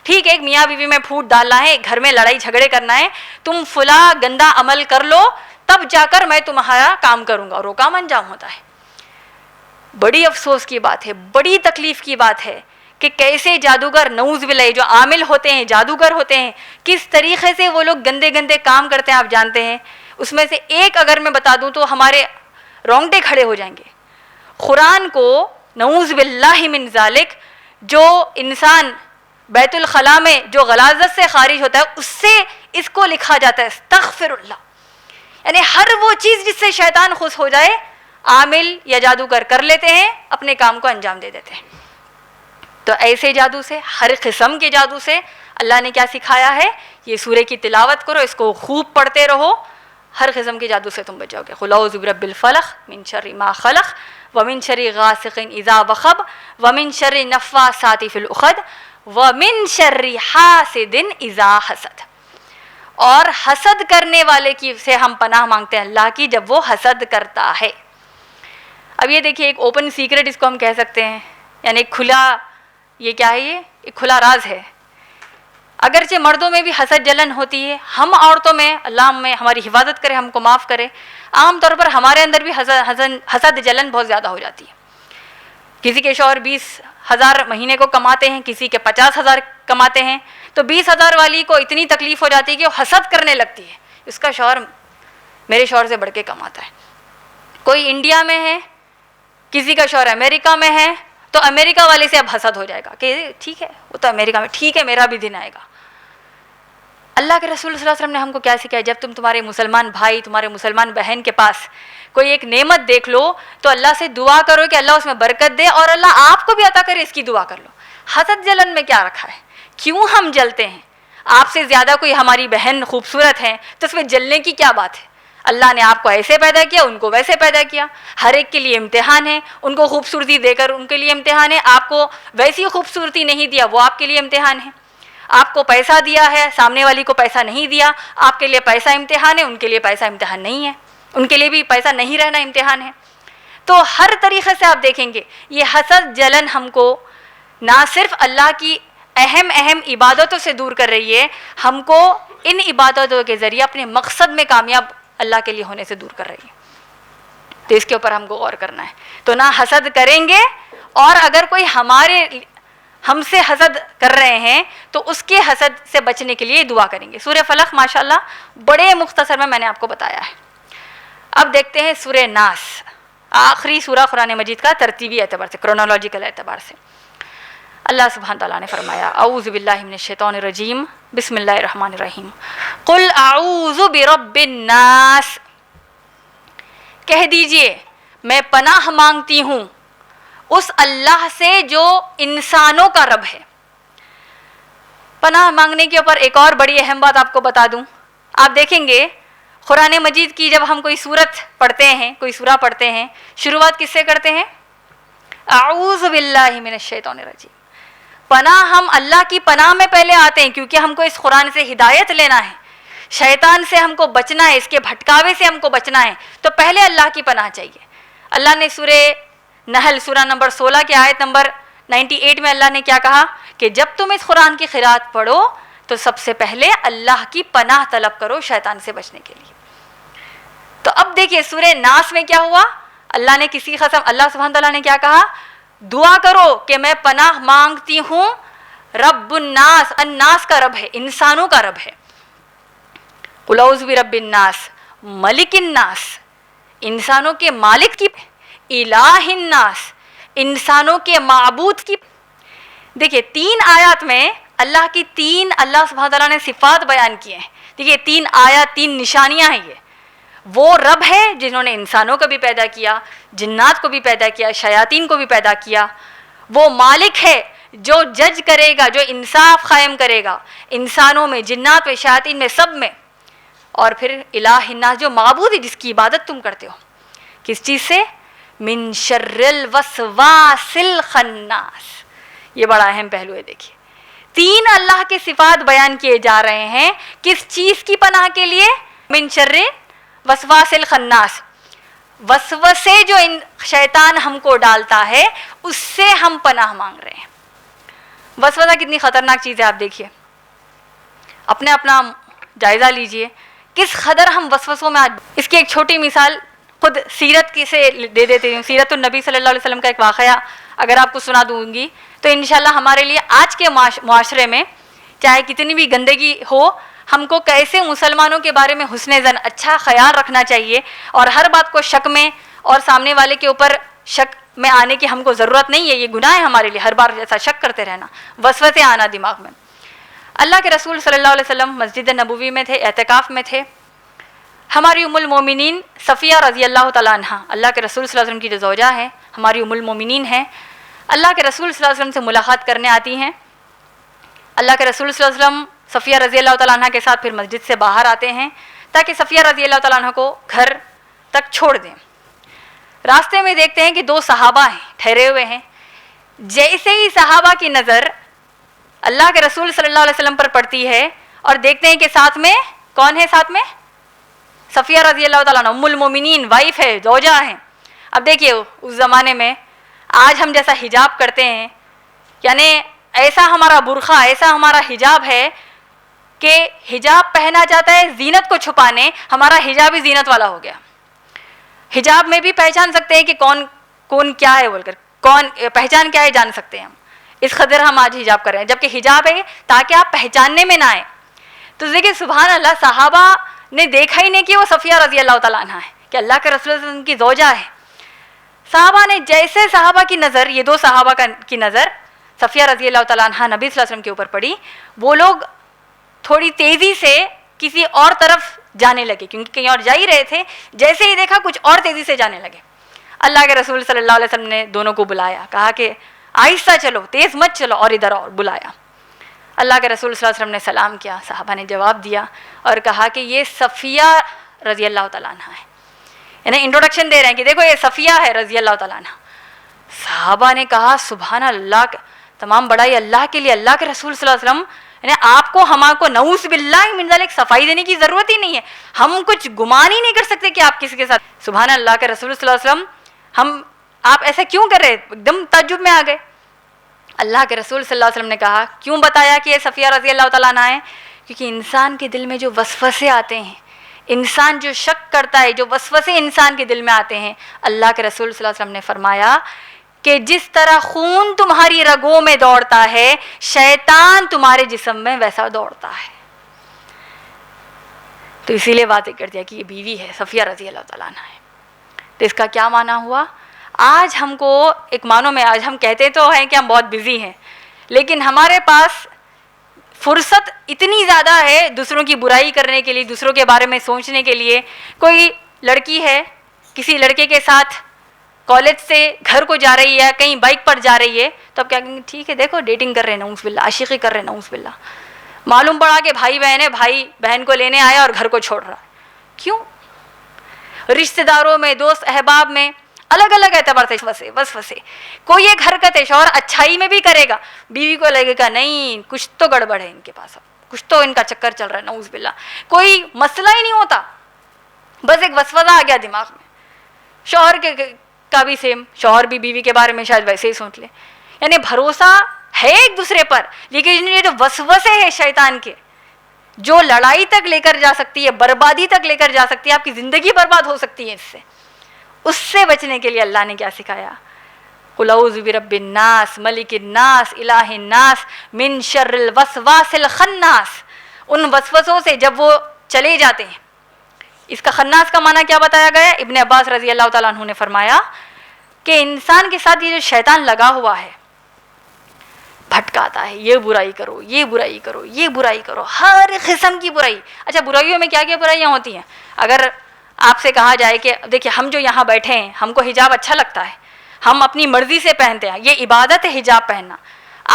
ٹھیک ہے، ایک میاں بیوی میں پھوٹ ڈالنا ہے، گھر میں لڑائی جھگڑے کرنا ہے، تم فلاں گندا عمل کر لو تب جا کر میں تمہارا کام کروں گا، اور وہ کام انجام ہوتا ہے. بڑی افسوس کی بات ہے، بڑی تکلیف کی بات ہے کہ کیسے جادوگر، نعوذ باللہ، جو عامل ہوتے ہیں، جادوگر ہوتے ہیں، کس طریقے سے وہ لوگ گندے گندے کام کرتے ہیں آپ جانتے ہیں. اس میں سے ایک اگر میں بتا دوں تو ہمارے رونگٹے کھڑے ہو جائیں گے. قرآن کو نعوذ باللہ من ذالک، جو انسان بیت الخلاء میں جو غلاظت سے خارج ہوتا ہے، اس سے اس کو لکھا جاتا ہے استغفر اللہ. یعنی ہر وہ چیز جس سے شیطان خوش ہو جائے عامل یا جادوگر کر لیتے ہیں، اپنے کام کو انجام دے دیتے ہیں. تو ایسے جادو سے، ہر قسم کے جادو سے اللہ نے کیا سکھایا ہے؟ یہ سورہ کی تلاوت کرو، اس کو خوب پڑھتے رہو، ہر قسم کے جادو سے تم بچ جاؤ گے. قل اعوذ برب الفلق من شر ما خلق ومن شر غاسق اذا وقب ومن شر النفاثات فی العقد ومن شر حاسد اذا حسد. اور حسد کرنے والے کی سے ہم پناہ مانگتے ہیں اللہ کی جب وہ حسد کرتا ہے. اب یہ دیکھیے ایک اوپن سیکرٹ اس کو ہم کہہ سکتے ہیں، یعنی کھلا، یہ کیا ہے؟ یہ ایک کھلا راز ہے. اگرچہ مردوں میں بھی حسد جلن ہوتی ہے، ہم عورتوں میں، اللہ میں ہماری حفاظت کرے، ہم کو معاف کرے، عام طور پر ہمارے اندر بھی حسد جلن بہت زیادہ ہو جاتی ہے. کسی کے شوہر 20,000 مہینے کو کماتے ہیں، کسی کے 50,000 کماتے ہیں، تو 20,000 والی کو اتنی تکلیف ہو جاتی ہے کہ وہ حسد کرنے لگتی ہے، اس کا شوہر میرے شوہر سے بڑھ کے کماتا ہے. کوئی انڈیا میں ہے، کسی کا شوہر امریکہ میں ہے، تو امریکہ والے سے اب حسد ہو جائے گا کہ ٹھیک ہے وہ تو امریکہ میں، ٹھیک ہے میرا بھی دن آئے گا. اللہ کے رسول صلی اللہ علیہ وسلم نے ہم کو کیا سکھایا؟ جب تمہارے مسلمان بھائی، تمہارے مسلمان بہن کے پاس کوئی ایک نعمت دیکھ لو تو اللہ سے دعا کرو کہ اللہ اس میں برکت دے اور اللہ آپ کو بھی عطا کرے، اس کی دعا کر لو. حسد جلن میں کیا رکھا ہے؟ کیوں ہم جلتے ہیں؟ آپ سے زیادہ کوئی ہماری بہن خوبصورت ہے تو اس میں جلنے کی کیا بات ہے؟ اللہ نے آپ کو ایسے پیدا کیا، ان کو ویسے پیدا کیا، ہر ایک کے لیے امتحان ہے. ان کو خوبصورتی دے کر ان کے لیے امتحان ہے، آپ کو ویسی خوبصورتی نہیں دیا وہ آپ کے لیے امتحان ہے. آپ کو پیسہ دیا ہے، سامنے والی کو پیسہ نہیں دیا، آپ کے لیے پیسہ امتحان ہے، ان کے لیے پیسہ امتحان نہیں ہے، ان کے لیے بھی پیسہ نہیں رہنا امتحان ہے. تو ہر طریقے سے آپ دیکھیں گے یہ حسد جلن ہم کو نہ صرف اللہ کی اہم عبادتوں سے دور کر رہی ہے، ہم کو ان عبادتوں کے ذریعے اپنے مقصد میں کامیاب اللہ کے لیے ہونے سے دور کر رہی ہے. تو اس کے اوپر ہم کو غور کرنا ہے. تو نہ حسد کریں گے، اور اگر کوئی ہم سے حسد کر رہے ہیں تو اس کے حسد سے بچنے کے لیے دعا کریں گے. سورہ فلق ماشاءاللہ بڑے مختصر میں نے آپ کو بتایا ہے. اب دیکھتے ہیں سورہ ناس، آخری سورہ قرآن مجید کا ترتیبی اعتبار سے، کرونالوجیکل اعتبار سے. اللہ سبحانہ تعالیٰ نے فرمایا اعوذ باللہ من الشیطان الرجیم بسم اللہ الرحمن الرحیم قل اعوذ برب الناس. کہہ دیجئے میں پناہ مانگتی ہوں اس اللہ سے جو انسانوں کا رب ہے. پناہ مانگنے کے اوپر ایک اور بڑی اہم بات آپ کو بتا دوں. آپ دیکھیں گے قرآن مجید کی جب ہم کوئی سورت پڑھتے ہیں، کوئی سورہ پڑھتے ہیں، شروعات کس سے کرتے ہیں؟ اعوذ باللہ من الشیطان الرجیم. پناہ ہم اللہ کی پناہ میں پہلے آتے ہیں کیونکہ ہم کو اس قرآن سے ہدایت لینا ہے، شیطان سے ہم کو بچنا ہے، اس کے بھٹکاوے سے ہم کو بچنا ہے، تو پہلے اللہ کی پناہ چاہیے. اللہ نے سورہ نحل سورہ نمبر 16 کے آیت نمبر 98 میں اللہ نے کیا کہا کہ جب تم اس قرآن کی قرات پڑھو تو سب سے پہلے اللہ کی پناہ طلب کرو شیطان سے بچنے کے لیے. تو اب دیکھیے سورہ ناس میں کیا ہوا؟ اللہ نے کسی قسم، اللہ سبحانہ تعالیٰ نے کیا کہا؟ دعا کرو کہ میں پناہ مانگتی ہوں رب الناس. الناس کا رب ہے، انسانوں کا رب ہے. قل اعوذ برب الناس ملک الناس، انسانوں کے مالک کی، الہ الناس، انسانوں کے معبود کی. دیکھیے 3 آیات میں اللہ کی 3 اللہ سبحانہ تعالیٰ نے صفات بیان کیے ہیں. دیکھیے 3 آیات، 3 نشانیاں ہیں. یہ وہ رب ہے جنہوں نے انسانوں کو بھی پیدا کیا، جنات کو بھی پیدا کیا، شیاطین کو بھی پیدا کیا. وہ مالک ہے جو جج کرے گا، جو انصاف قائم کرے گا انسانوں میں، جنات میں، شیاطین میں، سب میں. اور پھر الہ الناس جو معبود ہے، جس کی عبادت تم کرتے ہو. کس چیز سے؟ من شر الوسواس الخناس. یہ بڑا اہم پہلو ہے. دیکھیے 3 اللہ کے صفات بیان کیے جا رہے ہیں. کس چیز کی پناہ کے لیے؟ من شر وسواس الخناس. وسوسے جو شیطان ہم کو ڈالتا ہے اس سے ہم پناہ مانگ رہے ہیں. وسوسہ کتنی خطرناک چیز ہے. آپ دیکھیے اپنا جائزہ لیجئے کس قدر ہم وسوسوں میں. اس کی ایک چھوٹی مثال خود سیرت کی سے دے دیتی ہوں. سیرت النبی صلی اللہ علیہ وسلم کا ایک واقعہ اگر آپ کو سنا دوں گی تو انشاءاللہ ہمارے لیے آج کے معاشرے میں چاہے کتنی بھی گندگی ہو، ہم کو کیسے مسلمانوں کے بارے میں حسن ظن، اچھا خیال رکھنا چاہیے، اور ہر بات کو شک میں اور سامنے والے کے اوپر شک میں آنے کی ہم کو ضرورت نہیں ہے. یہ گناہ ہے ہمارے لیے ہر بار ایسا شک کرتے رہنا، وسوسے آنا دماغ میں. اللہ کے رسول صلی اللہ علیہ وسلم مسجد نبوی میں تھے، اعتکاف میں تھے. ہماری ام المومنین صفیہ رضی اللہ تعالیٰ عنہ اللہ کے رسول صلی اللہ علیہ وسلم کی جو زوجہ ہیں، ہماری ام المومنین ہیں، اللہ کے رسول صلی اللہ علیہ وسلم سے ملاقات کرنے آتی ہیں. اللہ کے رسول صلی اللہ علیہ وسلم صفیہ رضی اللہ تعالیٰ عنہ کے ساتھ پھر مسجد سے باہر آتے ہیں تاکہ صفیہ رضی اللہ تعالیٰ عنہ کو گھر تک چھوڑ دیں. راستے میں دیکھتے ہیں کہ 2 صحابہ ہیں ٹھہرے ہوئے ہیں. جیسے ہی صحابہ کی نظر اللہ کے رسول صلی اللہ علیہ وسلم پر پڑتی ہے اور دیکھتے ہیں کہ ساتھ میں کون ہے، ساتھ میں صفیہ رضی اللہ تعالیٰ عنہ ام المومنین، وائف ہے، زوجہ ہیں. اب دیکھیے اس زمانے میں آج ہم جیسا حجاب کرتے ہیں، یعنی ایسا ہمارا برقع، ایسا ہمارا حجاب ہے کہ حجاب پہنا جاتا ہے زینت کو چھپانے، ہمارا حجاب ہی زینت والا ہو گیا. حجاب میں بھی پہچان سکتے ہیں کہ کون کیا ہے بول کر، کون پہچان کیا ہے جان سکتے ہیں ہم. اس قدر ہم آج حجاب کر رہے ہیں، جبکہ حجاب ہے تاکہ آپ پہچاننے میں نہ آئیں. تو دیکھیے سبحان اللہ، صحابہ نے دیکھا ہی نہیں کہ وہ صفیہ رضی اللہ تعالیٰ عنہ ہے، کہ اللہ کے رسول صلی اللہ علیہ وسلم کی زوجہ ہے. صحابہ نے جیسے صحابہ کی نظر، یہ 2 صحابہ کی نظر صفیہ رضی اللہ تعالیٰ عنہ نبی صلی اللہ علیہ وسلم کے اوپر پڑی، وہ لوگ تھوڑی تیزی سے کسی اور طرف جانے لگے، کیونکہ کہیں اور جا ہی رہے تھے. جیسے ہی دیکھا کچھ اور تیزی سے جانے لگے. اللہ کے رسول صلی اللہ علیہ وسلم نے دونوں کو بلایا، کہا کہ آہستہ چلو، تیز مت چلو، اور ادھر اور بلایا. اللہ کے رسول صلی اللہ علیہ وسلم نے سلام کیا، صحابہ نے جواب دیا اور کہا کہ یہ صفیہ رضی اللہ تعالیٰ عنہ ہے. یعنی انٹروڈکشن دے رہے ہیں کہ دیکھو یہ صفیہ ہے رضی اللہ تعالیٰ عنہ. صحابہ نے کہا سبحان اللہ، تمام بڑائی اللہ کے لیے، اللہ کے رسول صلی اللہ علیہ وسلم، یعنی آپ کو ہمارے کو نعوذ باللہ من ذالک صفائی دینے کی ضرورت ہی نہیں ہے، ہم کچھ گمان ہی نہیں کر سکتے کہ آپ کسی کے ساتھ. سبحان اللہ کے رسول صلی اللہ علیہ وسلم، آپ ایسا کیوں کر رہے؟ ایک دم تعجب میں آ گئے. اللہ کے رسول صلی اللہ علیہ وسلم نے کہا، کیوں بتایا کہ یہ صفیہ رضی اللہ تعالیٰ عنہ ہے؟ کیونکہ انسان کے دل میں جو وسوسے آتے ہیں، انسان جو شک کرتا ہے، جو وسوسے انسان کے دل میں آتے ہیں، اللہ کے رسول صلی اللہ علیہ وسلم نے فرمایا کہ جس طرح خون تمہاری رگوں میں دوڑتا ہے، شیطان تمہارے جسم میں ویسا دوڑتا ہے. تو اسی لیے واضح کر دیا کہ یہ بیوی ہے، صفیہ رضی اللہ تعالیٰ عنہ ہے. تو اس کا کیا معنی ہوا؟ آج ہم کو ایک معنوں میں، آج ہم کہتے تو ہیں کہ ہم بہت بزی ہیں، لیکن ہمارے پاس فرصت اتنی زیادہ ہے دوسروں کی برائی کرنے کے لیے، دوسروں کے بارے میں سوچنے کے لیے. کوئی لڑکی ہے کسی لڑکے کے ساتھ کالج سے گھر کو جا رہی ہے، کہیں بائک پر جا رہی ہے، تو اب کیا کہیں گے؟ ٹھیک ہے دیکھو ڈیٹنگ کر رہے ہیں، نعوذ باللہ، عاشقی کر رہے ہیں، نعوذ باللہ. معلوم پڑا کہ بھائی بہن ہے، بھائی بہن کو لینے آیا اور گھر کو چھوڑ رہا. کیوں؟ رشتہ داروں میں، دوست احباب میں الگ الگ اعتبار سے وسوسے. کوئی ایک حرکت ہے شوہر اچھائی میں بھی کرے گا، بیوی کو لگے گا نہیں کچھ تو گڑبڑ ہے ان کے پاس، اب کچھ تو ان کا چکر چل رہا ہے، نعوذ باللہ. کوئی مسئلہ ہی نہیں ہوتا، بس ایک وسوسہ آ گیا دماغ میں. شوہر کا بھی سیم، شوہر بھی بیوی کے بارے میں شاید ویسے ہی سوچ لے. یعنی بھروسہ ہے ایک دوسرے پر، لیکن یہ جو وسوسے ہیں شیطان کے، جو لڑائی تک لے کر جا سکتی ہے، بربادی تک لے کر جا سکتی ہے، آپ کی زندگی برباد ہو سکتی ہے اس سے بچنے کے لیے اللہ نے کیا سکھایا؟ قل اعوذ برب الناس ملک الناس الہ الناس من شر الوسواس الخناس. ان وسوسوں سے جب وہ چلے جاتے ہیں، اس کا خناس کا معنی کیا بتایا گیا؟ ابن عباس رضی اللہ تعالیٰ عنہ نے فرمایا کہ انسان کے ساتھ یہ جو شیطان لگا ہوا ہے، بھٹکاتا ہے، یہ برائی کرو، یہ برائی کرو، یہ برائی کرو، ہر قسم کی برائی. اچھا برائیوں میں کیا کیا برائیاں ہوتی ہیں؟ اگر آپ سے کہا جائے کہ دیکھیں ہم جو یہاں بیٹھے ہیں، ہم کو حجاب اچھا لگتا ہے، ہم اپنی مرضی سے پہنتے ہیں، یہ عبادت ہے حجاب پہننا.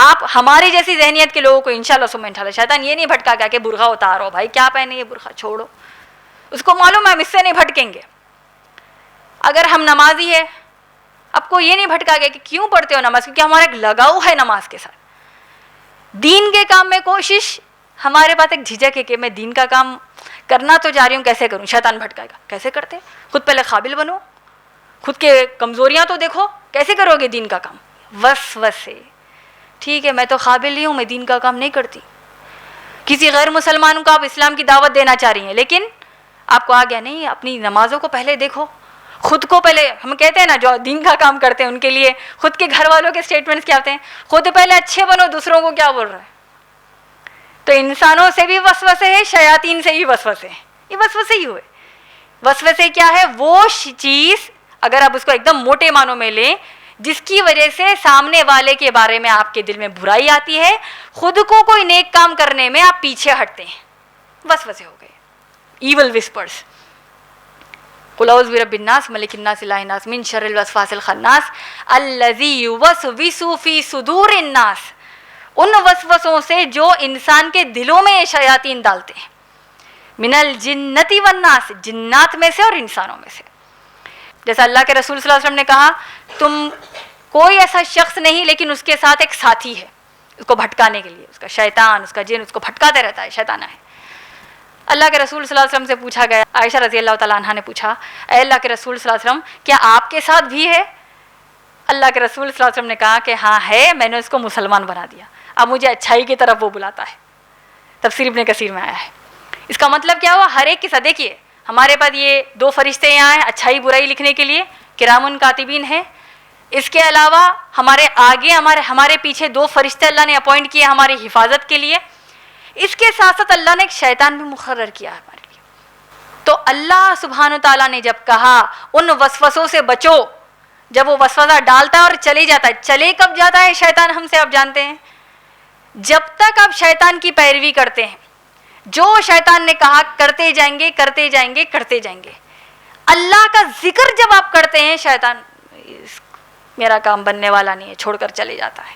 آپ ہماری جیسی ذہنیت کے لوگوں کو انشاءاللہ ثم انشاءاللہ شیطان یہ نہیں بھٹکا گیا کہ برقع اتارو، بھائی کیا پہنے یہ برقع چھوڑو. اس کو معلوم ہے ہم اس سے نہیں بھٹکیں گے. اگر ہم نمازی ہے، آپ کو یہ نہیں بھٹکا گیا کہ کیوں پڑھتے ہو نماز، کیونکہ ہمارا ایک لگاؤ ہے نماز کے ساتھ. دین کے کام میں کوشش، ہمارے پاس ایک جھجک ہے کہ میں دین کا کام کرنا تو جا رہی ہوں، کیسے کروں؟ شیطان بھٹکائے گا. کیسے کرتے؟ خود پہلے قابل بنو، خود کے کمزوریاں تو دیکھو، کیسے کرو گے دین کا کام؟ وسوسے. ٹھیک ہے میں تو قابل ہی ہوں، میں دین کا کام نہیں کرتی. کسی غیر مسلمان کو آپ اسلام کی دعوت دینا چاہ رہی ہیں، لیکن آپ کو آ گیا نہیں، اپنی نمازوں کو پہلے دیکھو، خود کو پہلے. ہم کہتے ہیں نا جو دین کا کام کرتے ہیں ان کے لیے خود کے گھر والوں کے اسٹیٹمنٹس کیا ہوتے ہیں؟ خود پہلے اچھے بنو، دوسروں کو کیا بول رہا ہے. تو انسانوں سے بھی وسوسے ہیں، شیاطین سے بھی وسوسے ہیں. یہ وسوسے ہی ہوئے. وسوسے کیا ہے؟ وہ چیز اگر آپ اس کو ایک دم موٹے معنوں میں لیں، جس کی وجہ سے سامنے والے کے بارے میں آپ کے دل میں برائی آتی ہے، خود کو کوئی نیک کام کرنے میں آپ پیچھے ہٹتے ہیں. وسوسے ہو گئے، ایول وسپرز. قل اعوذ برب الناس ملک الناس الہ الناس من شر الوسواس الخناس الذی یوسوس فی صدور الناس، ان وسوسوں سے جو انسان کے دلوں میں یہ شیاطین ڈالتے ہیں، من الجنت والناس، جنات میں سے اور انسانوں میں سے. جیسا اللہ کے رسول صلی اللہ علیہ وسلم نے کہا تم کوئی ایسا شخص نہیں لیکن اس کے ساتھ ایک ساتھی ہے اس کو بھٹکانے کے لیے، اس کا شیطان، اس کا جن اس کو بھٹکاتے رہتا ہے، شیطانہ ہے. اللہ کے رسول صلی اللہ علیہ وسلم سے پوچھا گیا، عائشہ رضی اللہ تعالیٰ عنہا نے پوچھا اے اللہ کے رسول صلی اللہ علیہ وسلم کیا آپ کے ساتھ بھی ہے؟ اللہ کے رسول صلی اللہ علیہ وسلم نے کہا کہ ہاں ہے، میں نے اس کو مسلمان بنا دیا، اب مجھے اچھائی کی طرف وہ بلاتا ہے. تفسیر ابن کثیر میں آیا ہے. اس کا مطلب کیا ہوا؟ ہر ایک کے ساتھ دیکھیے ہمارے پاس یہ 2 فرشتے یہاں ہیں اچھائی برائی لکھنے کے لیے، کرام کاتبین ہیں. اس کے علاوہ ہمارے آگے ہمارے پیچھے 2 فرشتے اللہ نے اپوائنٹ کیے ہماری حفاظت کے لیے. اس کے ساتھ ساتھ اللہ نے ایک شیطان بھی مقرر کیا ہے ہمارے لیے. تو اللہ سبحانہ و تعالیٰ نے جب کہا ان وسوسوں سے بچو، جب وہ وسوسہ ڈالتا ہے اور چلے جاتا ہے، چلے کب جاتا ہے شیطان ہم سے آپ جانتے ہیں؟ جب تک آپ شیطان کی پیروی کرتے ہیں، جو شیطان نے کہا کرتے جائیں گے کرتے جائیں گے کرتے جائیں گے. اللہ کا ذکر جب آپ کرتے ہیں شیطان میرا کام بننے والا نہیں ہے چھوڑ کر چلے جاتا ہے.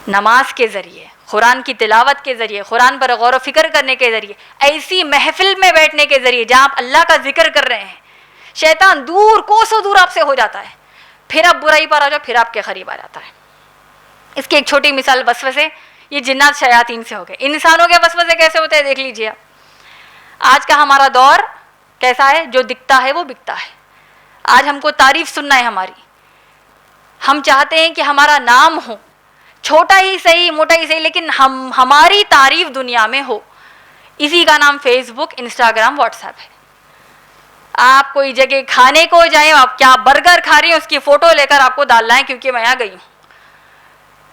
نماز کے ذریعے، قرآن کی تلاوت کے ذریعے، قرآن پر غور و فکر کرنے کے ذریعے، ایسی محفل میں بیٹھنے کے ذریعے جہاں آپ اللہ کا ذکر کر رہے ہیں، شیطان دور کوسوں دور آپ سے ہو جاتا ہے. پھر آپ برائی پر آ جاؤ، پھر آپ کے قریب آ جاتا ہے. اس کی ایک چھوٹی مثال وسوسے، یہ جنات شیاطین سے ہو گئے. انسانوں کے وسوسے کیسے ہوتے ہیں دیکھ لیجیے آپ. آج کا ہمارا دور کیسا ہے؟ جو دکھتا ہے وہ بکتا ہے. آج ہم کو تعریف سننا ہے ہماری، ہم چاہتے ہیں کہ ہمارا نام ہو، چھوٹا ہی صحیح موٹا ہی صحیح، لیکن ہماری تعریف دنیا میں ہو. اسی کا نام فیس بک، انسٹاگرام، واٹس ایپ ہے. آپ کوئی جگہ کھانے کو جائیں، آپ کیا برگر کھا رہی ہیں اس کی فوٹو لے کر آپ کو ڈالنا ہے کیونکہ میں آ گئی ہوں.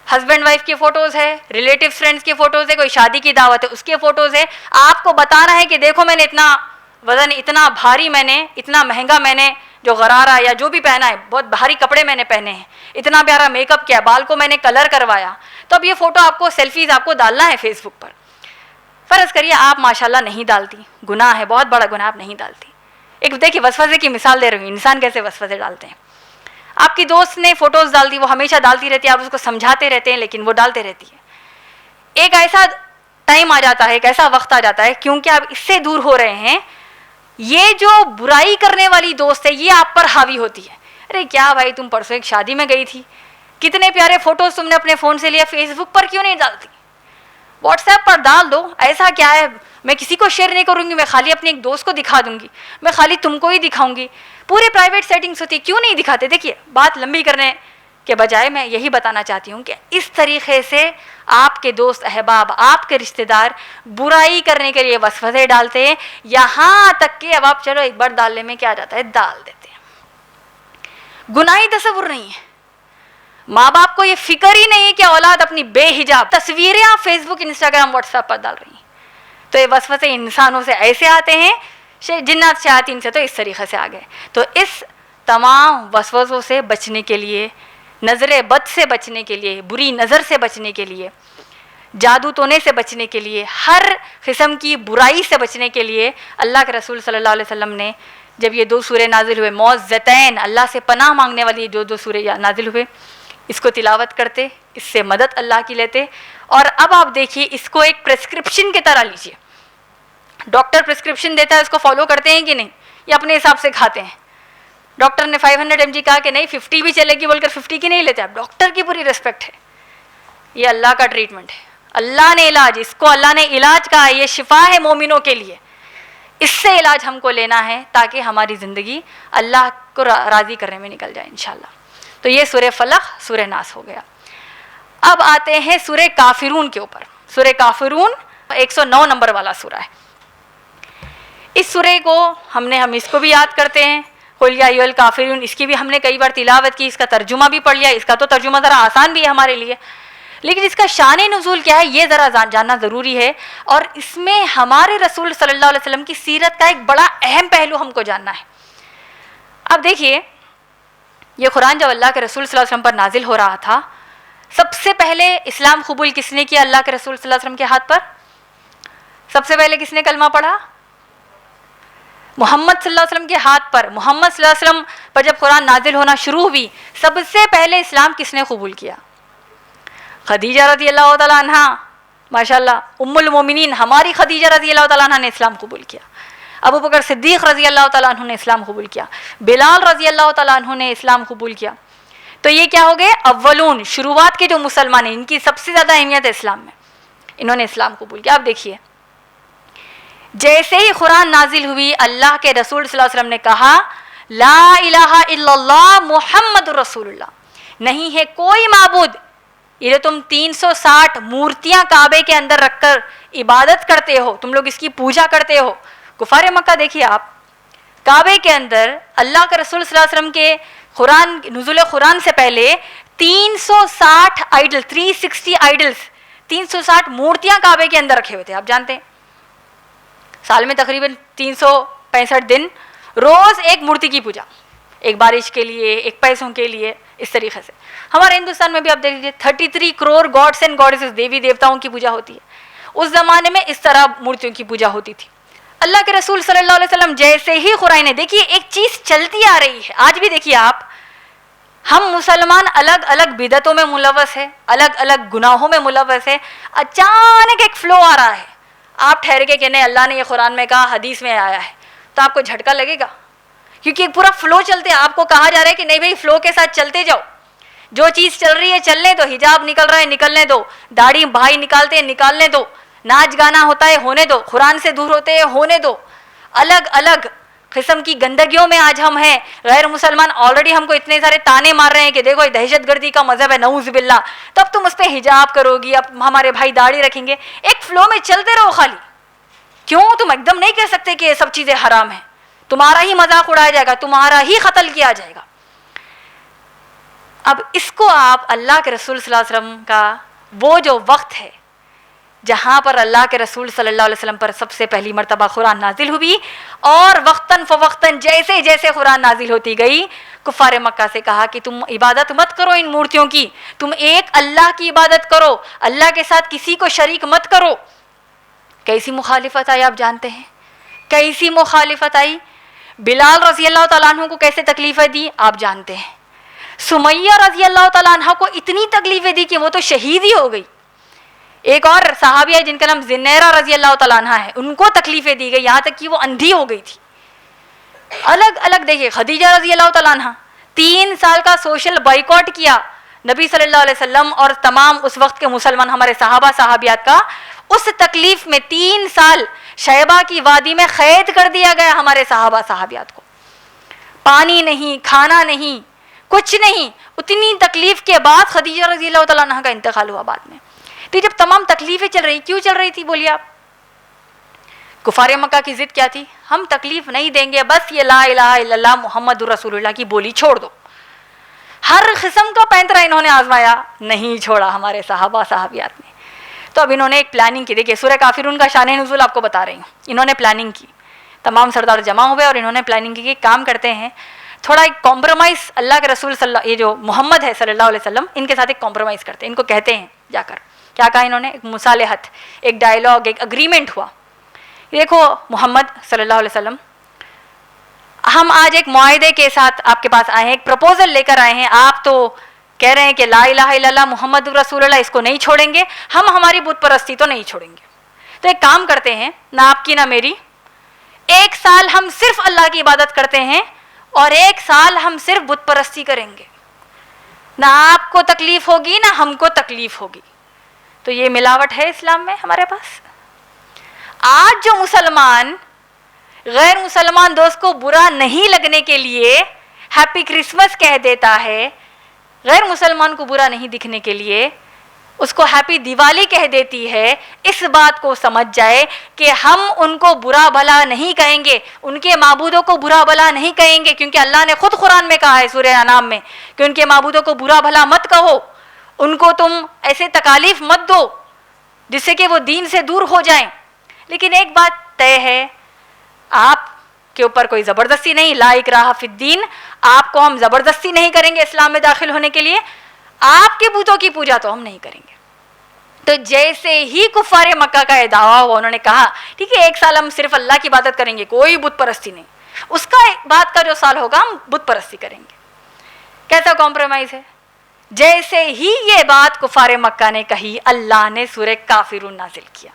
ہسبینڈ وائف کی فوٹوز ہے، ریلیٹیو فرینڈس کی فوٹوز ہے، کوئی شادی کی دعوت ہے اس کی فوٹوز ہے. آپ کو بتانا ہے کہ دیکھو میں نے اتنا وزن، اتنا بھاری، میں نے اتنا مہنگا، میں نے جو غرارہ یا جو بھی پہنا ہے، بہت بھاری کپڑے میں نے پہنے ہیں، اتنا پیارا میک اپ کیا، بال کو میں نے کلر کروایا. تو اب یہ فوٹو آپ کو، سیلفیز آپ کو ڈالنا ہے فیس بک پر. فرض کریے آپ ماشاءاللہ نہیں ڈالتی، گناہ ہے، بہت بڑا گناہ، آپ نہیں ڈالتی. ایک دیکھیے وسوسے کی مثال دے رہی ہوں، انسان کیسے وسوسے ڈالتے ہیں. آپ کی دوست نے فوٹوز ڈال دی، وہ ہمیشہ ڈالتی رہتی ہے، آپ اس کو سمجھاتے رہتے ہیں لیکن وہ ڈالتے رہتی ہے. ایک ایسا ٹائم آ جاتا ہے، ایک ایسا وقت آ جاتا ہے کیونکہ آپ اس سے دور ہو رہے ہیں، یہ جو برائی کرنے والی دوست ہے یہ آپ پر حاوی ہوتی ہے. ارے کیا بھائی تم پرسوں ایک شادی میں گئی تھی، کتنے پیارے فوٹوز تم نے اپنے فون سے لیا، فیس بک پر کیوں نہیں ڈالتی؟ واٹس ایپ پر ڈال دو. ایسا کیا ہے، میں کسی کو شیئر نہیں کروں گی، میں خالی اپنے ایک دوست کو دکھا دوں گی، میں خالی تم کو ہی دکھاؤں گی. پورے پرائیویٹ سیٹنگس ہوتی، کیوں نہیں دکھاتے؟ دیکھیے بات لمبی کرنے کے بجائے میں یہی بتانا چاہتی ہوں کہ اس طریقے سے آپ کے دوست احباب، آپ کے رشتہ دار برائی کرنے کے لیے وسوسے ڈالتے ہیں، یہاں تک کہ اب آپ چلو ایک بار ڈالنے میں کیا جاتا ہے، ڈال دیتے ہیں. گناہی تصور نہیں ہے. ماں باپ کو یہ فکر ہی نہیں کہ اولاد اپنی بے حجاب تصویریں آپ فیس بک، انسٹاگرام، واٹس ایپ پر ڈال رہی ہیں. تو یہ وسوسے انسانوں سے ایسے آتے ہیں، جنات شیاطین سے تو اس طریقے سے آ گئے. تو اس تمام وسوسوں سے بچنے کے لیے، نظر بد سے بچنے کے لیے، بری نظر سے بچنے کے لیے، جادو ٹونے سے بچنے کے لیے، ہر قسم کی برائی سے بچنے کے لیے اللہ کے رسول صلی اللہ علیہ وسلم نے جب یہ 2 سورے نازل ہوئے، معوذتین، اللہ سے پناہ مانگنے والی جو 2 سورے نازل ہوئے، اس کو تلاوت کرتے، اس سے مدد اللہ کی لیتے. اور اب آپ دیکھیے اس کو ایک پرسکرپشن کی طرح لیجیے. ڈاکٹر پرسکرپشن دیتا ہے، اس کو فالو کرتے ہیں کہ نہیں؟ یا اپنے حساب سے کھاتے ہیں؟ ڈاکٹر نے 500 mg کہا کہ نہیں 50 بھی چلے گی بول کر 50 کی نہیں لیتے آپ. ڈاکٹر کی پوری ریسپیکٹ ہے. یہ اللہ کا ٹریٹمنٹ ہے، اللہ نے علاج، اس کو اللہ نے علاج کہا ہے، یہ شفا ہے مومنوں کے لیے. اس سے علاج ہم کو لینا ہے تاکہ ہماری زندگی اللہ کو راضی کرنے میں نکل جائے انشاءاللہ. تو یہ سورہ فلق، سورہ ناس ہو گیا. اب آتے ہیں سورہ کافرون کے اوپر. سورہ کافرون 109 نمبر والا سورہ ہے. اس سورہ کو ہم اس کو بھی یاد کرتے ہیں، قل یا ایھا الکافرون. اس کی بھی ہم نے کئی بار تلاوت کی، اس کا ترجمہ بھی پڑھ لیا. اس کا تو ترجمہ ذرا آسان بھی ہے ہمارے لیے، لیکن اس کا شان نزول کیا ہے یہ ذرا جاننا ضروری ہے. اور اس میں ہمارے رسول صلی اللہ علیہ وسلم کی سیرت کا ایک بڑا اہم پہلو ہم کو جاننا ہے. اب دیکھیے یہ قرآن جب اللہ کے رسول صلی اللہ علیہ وسلم پر نازل ہو رہا تھا، سب سے پہلے اسلام قبول کس نے کیا اللہ کے رسول صلی اللہ علیہ وسلم کے ہاتھ پر؟ سب سے پہلے کس نے کلمہ پڑھا؟ محمد صلی اللہ علیہ وسلم کے ہاتھ پر، محمد صلی اللہ علیہ وسلم پر جب قرآن نازل ہونا شروع ہوئی، سب سے پہلے اسلام کس نے قبول کیا؟ خدیجہ رضی اللہ تعالیٰ عنہ، ماشاءاللہ ام المومنین ہماری خدیجہ رضی اللہ تعالیٰ عنہ نے اسلام قبول کیا، ابو بکر صدیق رضی اللہ تعالیٰ عنہ نے اسلام قبول کیا، بلال رضی اللہ تعالیٰ عنہ نے اسلام قبول کیا. تو یہ کیا ہو گئے؟ اولون، شروعات کے جو مسلمان ہیں، ان کی سب سے زیادہ اہمیت ہے اسلام میں، انہوں نے اسلام قبول کیا. آپ دیکھیے جیسے ہی قرآن نازل ہوئی، اللہ کے رسول صلی اللہ علیہ وسلم نے کہا لا الہ الا اللہ محمد رسول اللہ، نہیں ہے کوئی معبود. یہ جو تم 360 مورتیاں کعبے کے اندر رکھ کر عبادت کرتے ہو، تم لوگ اس کی پوجا کرتے ہو. کفار مکہ دیکھیے آپ، کعبے کے اندر اللہ کے رسول صلی اللہ علیہ وسلم کے قرآن نزول قرآن سے پہلے 360 آئیڈل، 360 آئیڈلس، 360 مورتیاں کعبے کے اندر رکھے ہوئے تھے. آپ جانتے ہیں سال میں تقریباً 365 دن روز ایک مورتی کی پوجا، ایک بارش کے لیے، ایک پیسوں کے لیے، اس طریقے سے. ہمارے ہندوستان میں بھی آپ دیکھ لیجیے 33 کروڑ گاڈس اینڈ گاڈیسز، دیوی دیوتاؤں کی پوجا ہوتی ہے. اس زمانے میں اس طرح مورتیوں کی پوجا ہوتی تھی. اللہ کے رسول صلی اللہ علیہ وسلم جیسے ہی قرآن نے، دیکھیے ایک چیز چلتی آ رہی ہے آج بھی. دیکھیے آپ، ہم مسلمان الگ الگ بدعتوں میں ملوث ہے، الگ الگ گناہوں میں ملوث ہے. اچانک ایک فلو آ رہا ہے، آپ ٹھہر کے کہ نہیں اللہ نے یہ قرآن میں کہا، حدیث میں آیا ہے، تو آپ کو جھٹکا لگے گا، کیونکہ ایک پورا فلو چلتے. آپ کو کہا جا رہا ہے کہ نہیں بھائی فلو کے ساتھ چلتے جاؤ، جو چیز چل رہی ہے چلنے دو، حجاب نکل رہا ہے نکلنے دو، داڑھی بھائی نکالتے ہیں نکالنے دو، ناچ گانا ہوتا ہے ہونے دو، قرآن سے دور ہوتے ہیں ہونے دو. الگ الگ قسم کی گندگیوں میں آج ہم ہیں. غیر مسلمان آلریڈی ہم کو اتنے سارے تانے مار رہے ہیں کہ دیکھو یہ دہشت گردی کا مذہب ہے، نعوذ باللہ، تب تم اس پہ حجاب کرو گی، اب ہمارے بھائی داڑھی رکھیں گے. ایک فلو میں چلتے رہو خالی. کیوں؟ تم ایک دم نہیں کہہ سکتے کہ یہ سب چیزیں حرام ہیں. تمہارا ہی مذاق اڑایا جائے گا، تمہارا ہی قتل کیا جائے گا. اب اس کو آپ اللہ کے رسول صلی اللہ علیہ وسلم کا وہ جو وقت ہے جہاں پر اللہ کے رسول صلی اللہ علیہ وسلم پر سب سے پہلی مرتبہ قرآن نازل ہوئی، اور وقتاً فوقتاً جیسے جیسے قرآن نازل ہوتی گئی، کفار مکہ سے کہا کہ تم عبادت مت کرو ان مورتیوں کی، تم ایک اللہ کی عبادت کرو، اللہ کے ساتھ کسی کو شریک مت کرو. کیسی مخالفت آئی آپ جانتے ہیں، کیسی مخالفت آئی. بلال رضی اللہ تعالیٰ عنہ کو کیسے تکلیفیں دی آپ جانتے ہیں. سمیہ رضی اللہ تعالیٰ عنہ کو اتنی تکلیفیں دی کہ وہ تو شہید ہی ہو گئی. ایک اور صحابی ہے جن کا نام زنیرہ رضی اللہ تعالیٰ عنہ ہے، ان کو تکلیفیں دی گئی، یہاں تک کہ وہ اندھی ہو گئی تھی. الگ الگ دیکھیے خدیجہ رضی اللہ تعالیٰ عنہ 3 سال کا سوشل بائیکاٹ کیا نبی صلی اللہ علیہ وسلم اور تمام اس وقت کے مسلمان ہمارے صحابہ صحابیات کا. اس تکلیف میں 3 سال شیبہ کی وادی میں قید کر دیا گیا ہمارے صحابہ صحابیات کو. پانی نہیں، کھانا نہیں، کچھ نہیں. اتنی تکلیف کے بعد خدیجہ رضی اللہ تعالیٰ عنہ کا انتقال ہوا بعد میں. تو جب تمام تکلیفیں چل رہی، کیوں چل رہی تھی بولیے آپ؟ کفار مکہ کی ضد کیا تھی؟ ہم تکلیف نہیں دیں گے، بس یہ لا الہ الا اللہ محمد رسول اللہ کی بولی چھوڑ دو. ہر قسم کا پینترا انہوں نے آزمایا، نہیں چھوڑا ہمارے صحابہ صحابیات نے. تو اب انہوں نے ایک پلاننگ کی. دیکھیے سورہ کافرون کا شان نزول آپ کو بتا رہی ہوں. انہوں نے پلاننگ کی، تمام سردار جمع ہوئے اور انہوں نے پلاننگ کی کہ کام کرتے ہیں تھوڑا ایک کمپرومائز، اللہ کے رسول یہ جو محمد ہے صلی اللہ علیہ وسلم، ان کے ساتھ ایک کمپرومائز کرتے ہیں. ان کو کہتے ہیں جا کر، کیا کہا انہوں نے؟ ایک مصالحت، ایک ڈائلاگ، ایک اگریمنٹ ہوا. دیکھو محمد صلی اللہ علیہ وسلم، ہم آج ایک معاہدے کے ساتھ آپ کے پاس آئے ہیں، ایک پروپوزل لے کر آئے ہیں. آپ تو کہہ رہے ہیں کہ لا الہ الا اللہ محمد رسول اللہ، اس کو نہیں چھوڑیں گے، ہم ہماری بت پرستی تو نہیں چھوڑیں گے. تو ایک کام کرتے ہیں، نہ آپ کی نہ میری، 1 سال ہم صرف اللہ کی عبادت کرتے ہیں اور 1 سال ہم صرف بت پرستی کریں گے. نہ آپ کو تکلیف ہوگی نہ ہم کو تکلیف ہوگی. تو یہ ملاوٹ ہے اسلام میں ہمارے پاس. آج جو مسلمان غیر مسلمان دوست کو برا نہیں لگنے کے لیے ہیپی کرسمس کہہ دیتا ہے، غیر مسلمان کو برا نہیں دکھنے کے لیے اس کو ہیپی دیوالی کہہ دیتی ہے، اس بات کو سمجھ جائے کہ ہم ان کو برا بھلا نہیں کہیں گے، ان کے معبودوں کو برا بھلا نہیں کہیں گے، کیونکہ اللہ نے خود قرآن میں کہا ہے سورہ انعام میں کہ ان کے معبودوں کو برا بھلا مت کہو، ان کو تم ایسے تکالیف مت دو جس سے کہ وہ دین سے دور ہو جائیں. لیکن ایک بات طے ہے، آپ کے اوپر کوئی زبردستی نہیں، لا اکراہ فی الدین، آپ کو ہم زبردستی نہیں کریں گے اسلام میں داخل ہونے کے لیے. آپ کے بتوں کی پوجا تو ہم نہیں کریں گے. تو جیسے ہی کفار مکہ کا یہ دعویٰ ہوا، انہوں نے کہا ٹھیک ہے 1 سال ہم صرف اللہ کی عبادت کریں گے، کوئی بت پرستی نہیں، اس کا بعد کا جو سال ہوگا ہم بت پرستی کریں گے. کیسا کمپرومائز ہے؟ جیسے ہی یہ بات کفار مکہ نے کہی، اللہ نے سورہ کافرون نازل کیا.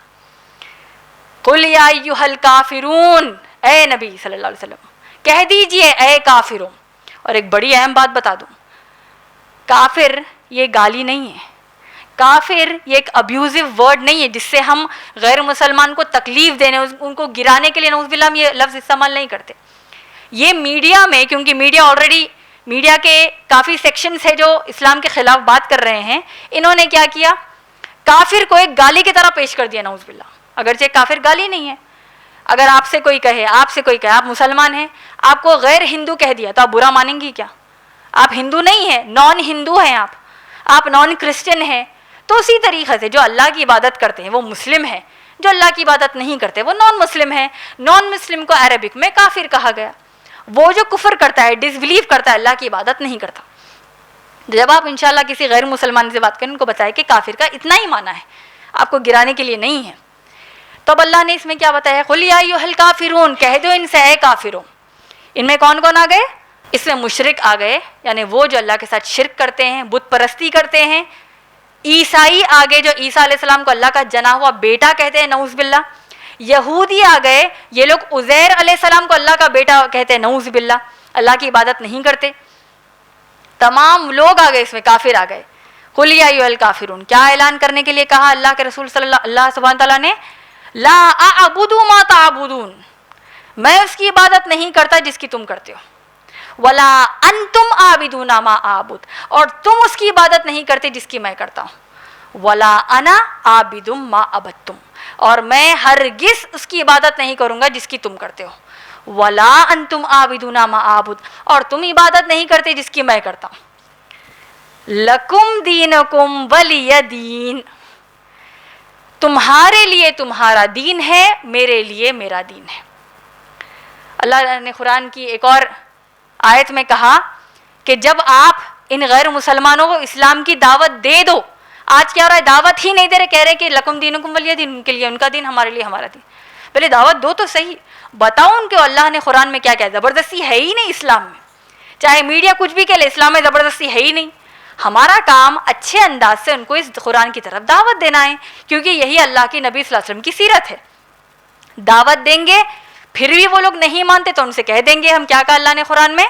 قل یا ایھا الکافرون، اے نبی صلی اللہ علیہ وسلم کہہ دیجئے اے کافروں. اور ایک بڑی اہم بات بتا دوں، کافر یہ گالی نہیں ہے، کافر یہ ایک ابیوزو ورڈ نہیں ہے جس سے ہم غیر مسلمان کو تکلیف دینے، ان کو گرانے کے لیے نعوذ باللہ ہم یہ لفظ استعمال نہیں کرتے. یہ میڈیا میں، کیونکہ میڈیا آلریڈی، میڈیا کے کافی سیکشنز ہیں جو اسلام کے خلاف بات کر رہے ہیں، انہوں نے کیا کیا، کافر کو ایک گالی کی طرح پیش کر دیا نعوذ باللہ، اگرچہ کافر گالی نہیں ہے. اگر آپ سے کوئی کہے آپ مسلمان ہیں، آپ کو غیر ہندو کہہ دیا تو آپ برا مانیں گی کیا؟ آپ ہندو نہیں ہیں، نان ہندو ہیں، آپ نان کرسچن ہیں. تو اسی طریقے سے جو اللہ کی عبادت کرتے ہیں وہ مسلم ہیں، جو اللہ کی عبادت نہیں کرتے وہ نان مسلم ہیں. نان مسلم کو عربک میں کافر کہا گیا. وہ جو کفر کرتا ہے، ڈس بلیو کرتا ہے، اللہ کی عبادت نہیں کرتا. جب آپ انشاءاللہ کسی غیر مسلمان سے بات کریں، ان کو بتائیں کہ کافر کا اتنا ہی معنی ہے، آپ کو گرانے کے لیے نہیں ہے. تب اللہ نے اس میں کیا بتایا، قل یا ایھا الکافرون، کہہ دو ان سے اے کافروں. ان میں کون کون آ گئے؟ اس میں مشرک آ گئے، یعنی وہ جو اللہ کے ساتھ شرک کرتے ہیں، بت پرستی کرتے ہیں. عیسائی آ گئے جو عیسیٰ علیہ السلام کو اللہ کا جنا ہوا بیٹا کہتے ہیں نعوذ باللہ. یہودی آ گئے، یہ لوگ عزیر علیہ السلام کو اللہ کا بیٹا کہتے ہیں نعوذ باللہ، اللہ کی عبادت نہیں کرتے. تمام لوگ آ گئے، اس میں کافر آ گئے. قل یا ایھا الکافرون، کیا اعلان کرنے کے لیے کہا اللہ کے رسول صلی اللہ سبحانہ تعالیٰ نے؟ لا اعبد ما تعبدون، میں اس کی عبادت نہیں کرتا جس کی تم کرتے ہو. ولا انتم عابدون ما اعبد، اور تم اس کی عبادت نہیں کرتے جس کی میں کرتا ہوں. ولا انا عابد ما عبدتم، اور میں ہرگز اس کی عبادت نہیں کروں گا جس کی تم کرتے ہو. ولا انتم عابدون ما اعبد، اور تم عبادت نہیں کرتے جس کی میں کرتا ہوں. لکم دینکم ولی دین، تمہارے لیے تمہارا دین ہے، میرے لیے میرا دین ہے. اللہ نے قرآن کی ایک اور آیت میں کہا کہ جب آپ ان غیر مسلمانوں کو اسلام کی دعوت دے دو، آج کیا ہو رہا ہے، دعوت ہی نہیں دے رہے، کہہ رہے کہ لکم دینکم ولی دین، ان کے لیے ان کا دین، ہمارے لیے ہمارا دین. پہلے دعوت دو تو صحیح، بتاؤ ان کو اللہ نے قرآن میں کیا کیا. زبردستی ہے ہی نہیں اسلام میں، چاہے میڈیا کچھ بھی کہہ لے، اسلام میں زبردستی ہے ہی نہیں. ہمارا کام اچھے انداز سے ان کو اس قرآن کی طرف دعوت دینا ہے، کیونکہ یہی اللہ کے نبی صلی اللہ علیہ وسلم کی سیرت ہے. دعوت دیں گے، پھر بھی وہ لوگ نہیں مانتے تو ان سے کہہ دیں گے ہم کیا کہا اللہ نے قرآن میں،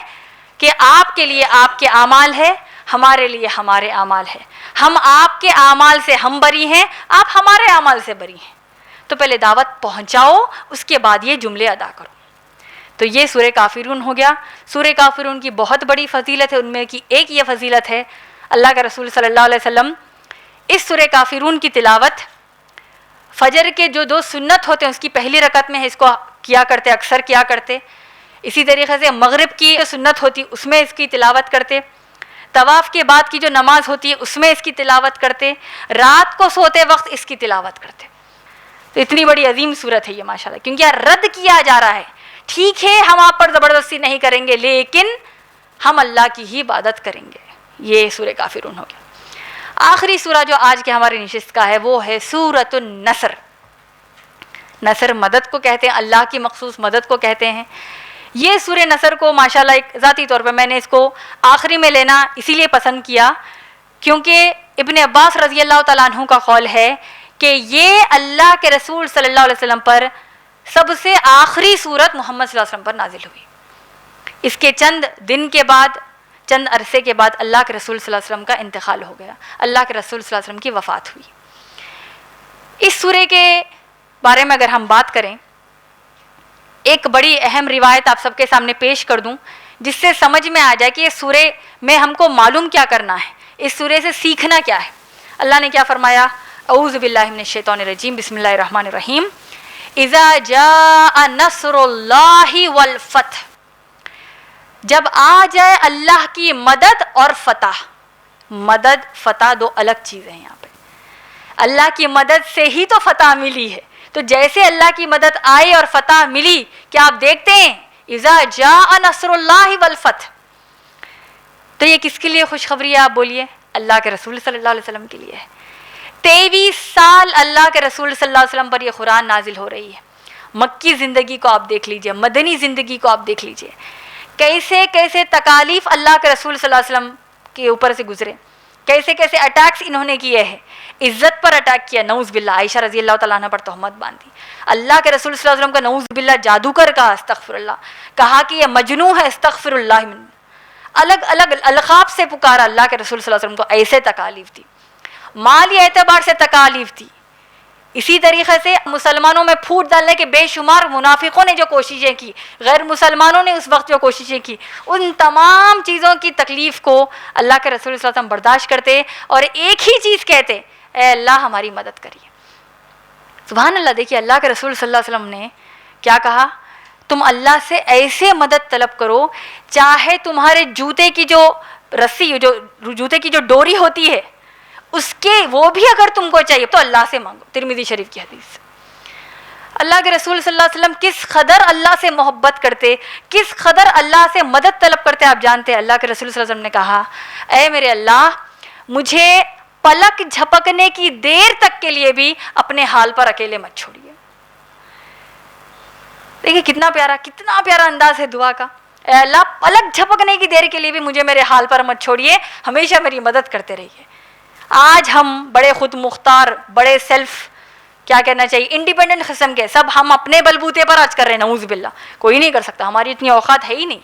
کہ آپ کے لیے آپ کے اعمال ہے، ہمارے لیے ہمارے اعمال ہے. ہم آپ کے اعمال سے ہم بری ہیں، آپ ہمارے اعمال سے بری ہیں. تو پہلے دعوت پہنچاؤ، اس کے بعد یہ جملے ادا کرو. تو یہ سورہ کافرون ہو گیا. سورہ کافرون کی بہت بڑی فضیلت ہے، ان میں کی ایک یہ فضیلت ہے، اللہ کے رسول صلی اللہ علیہ وسلم اس سورہ کافرون کی تلاوت فجر کے جو 2 سنت ہوتے ہیں اس کی پہلی رکعت میں اس کو کیا کرتے، اکثر کیا کرتے. اسی طریقے سے مغرب کی جو سنت ہوتی اس میں اس کی تلاوت کرتے. طواف کے بعد کی جو نماز ہوتی ہے اس میں اس کی تلاوت کرتے. رات کو سوتے وقت اس کی تلاوت کرتے. تو اتنی بڑی عظیم صورت ہے یہ ماشاءاللہ، کیونکہ یہ رد کیا جا رہا ہے. ٹھیک ہے ہم آپ پر زبردستی نہیں کریں گے، لیکن ہم اللہ کی ہی عبادت کریں گے. یہ سورہ کافرون ہو گیا. آخری سورہ جو آج کے ہماری نشست کا ہے وہ ہے سورۃ النصر. نصر مدد کو کہتے ہیں، اللہ کی مخصوص مدد کو کہتے ہیں. یہ سورہ نصر کو ماشاءاللہ ایک ذاتی طور پہ میں نے اس کو آخری میں لینا اسی لیے پسند کیا کیونکہ ابن عباس رضی اللہ تعالیٰ عنہ کا قول ہے کہ یہ اللہ کے رسول صلی اللہ علیہ وسلم پر سب سے آخری سورت محمد صلی اللہ علیہ وسلم پر نازل ہوئی. اس کے چند دن کے بعد، چند عرصے کے بعد اللہ کے رسول صلی اللہ علیہ وسلم کا انتقال ہو گیا، اللہ کے رسول صلی اللہ علیہ وسلم کی وفات ہوئی. اس سورے کے بارے میں اگر ہم بات کریں، ایک بڑی اہم روایت آپ سب کے سامنے پیش کر دوں جس سے سمجھ میں آ جائے کہ اس سورے میں ہم کو معلوم کیا کرنا ہے، اس سورے سے سیکھنا کیا ہے. اللہ نے کیا فرمایا، اعوذ باللہ من الشیطان الرجیم، بسم اللہ الرحمن الرحیم. اذا جاء نصر اللہ والفتح، جب آ جائے اللہ کی مدد اور فتح. مدد فتح 2 الگ چیزیں ہیں. یہاں پہ اللہ کی مدد سے ہی تو فتح ملی ہے. تو جیسے اللہ کی مدد آئی اور فتح ملی، کیا آپ دیکھتے ہیں اذا جاء نصر اللہ والفتح، تو یہ کس کے لیے خوشخبری ہے؟ آپ بولیے. اللہ کے رسول صلی اللہ علیہ وسلم کے لیے ہے. 23 سال اللہ کے رسول صلی اللہ علیہ وسلم پر یہ قرآن نازل ہو رہی ہے. مکی زندگی کو آپ دیکھ لیجئے, مدنی زندگی کو آپ دیکھ لیجئے, کیسے کیسے تکالیف اللہ کے رسول صلی اللہ علیہ وسلم کے اوپر سے گزرے, کیسے کیسے اٹیکس انہوں نے کیے ہیں. عزت پر اٹیک کیا, نعوذ باللہ, عائشہ رضی اللہ تعالیٰ عنہ پر تہمت باندھی. اللہ کے رسول صلی اللہ علیہ وسلم کا نعوذ باللہ جادوگر کہا, استغفر اللہ, کہا کہ یہ مجنون ہے, استغفر اللہ من. الگ الگ القاب سے پکارا اللہ کے رسول صلی اللہ علیہ وسلم کو. ایسے تکالیف تھی, مالی اعتبار سے تکالیف تھی. اسی طریقے سے مسلمانوں میں پھوٹ ڈالنے کے بے شمار منافقوں نے جو کوششیں کی, غیر مسلمانوں نے اس وقت جو کوششیں کی, ان تمام چیزوں کی تکلیف کو اللہ کے رسول صلی اللہ علیہ وسلم برداشت کرتے اور ایک ہی چیز کہتے, اے اللہ ہماری مدد کریے. سبحان اللہ. دیکھیے اللہ کے رسول صلی اللہ علیہ وسلم نے کیا کہا, تم اللہ سے ایسے مدد طلب کرو, چاہے تمہارے جوتے کی جو رسی, جو جوتے کی جو ڈوری ہوتی ہے اس کے وہ بھی اگر تم کو چاہیے تو اللہ سے مانگو. ترمذی شریف کی حدیث. اللہ کے رسول صلی اللہ علیہ وسلم کس قدر اللہ سے محبت کرتے, کس قدر اللہ سے مدد طلب کرتے, آپ جانتے ہیں. اللہ کے رسول صلی اللہ علیہ وسلم نے کہا, اے میرے اللہ, مجھے پلک جھپکنے کی دیر تک کے لیے بھی اپنے حال پر اکیلے مت چھوڑیے. دیکھیے کتنا پیارا انداز ہے دعا کا. اے اللہ, پلک جھپکنے کی دیر کے لیے بھی مجھے میرے حال پر مت چھوڑیے, ہمیشہ میری مدد کرتے رہیے. آج ہم بڑے خود مختار, بڑے سیلف کیا کہنا چاہیے انڈیپینڈنٹ قسم کے, سب ہم اپنے بلبوتے پر آج کر رہے ہیں. نعوذ باللہ, کوئی نہیں کر سکتا, ہماری اتنی اوقات ہے ہی نہیں.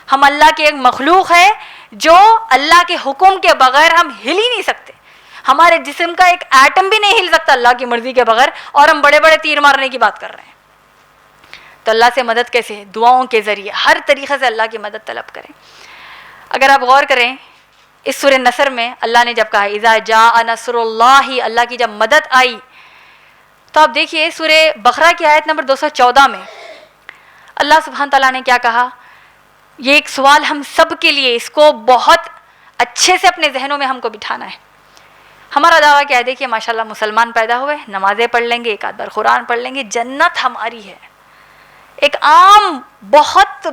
ہم اللہ کی ایک مخلوق ہے جو اللہ کے حکم کے بغیر ہم ہل ہی نہیں سکتے. ہمارے جسم کا ایک ایٹم بھی نہیں ہل سکتا اللہ کی مرضی کے بغیر, اور ہم بڑے بڑے تیر مارنے کی بات کر رہے ہیں. تو اللہ سے مدد کیسے؟ دعاؤں کے ذریعے, ہر طریقے سے اللہ کی مدد طلب کریں. اگر آپ غور کریں اس سورہ نصر میں اللہ نے جب کہا اذا جاء نصر اللہ, اللہ کی جب مدد آئی, تو آپ دیکھیے سورہ بقرہ کی آیت نمبر 214 میں اللہ سبحانہ تعالیٰ نے کیا کہا. یہ ایک سوال ہم سب کے لیے, اس کو بہت اچھے سے اپنے ذہنوں میں ہم کو بٹھانا ہے. ہمارا دعویٰ کیا ہے؟ دیکھیے ماشاءاللہ مسلمان پیدا ہوئے, نمازیں پڑھ لیں گے, ایک آدھ بار قرآن پڑھ لیں گے, جنت ہماری ہے. ایک عام بہت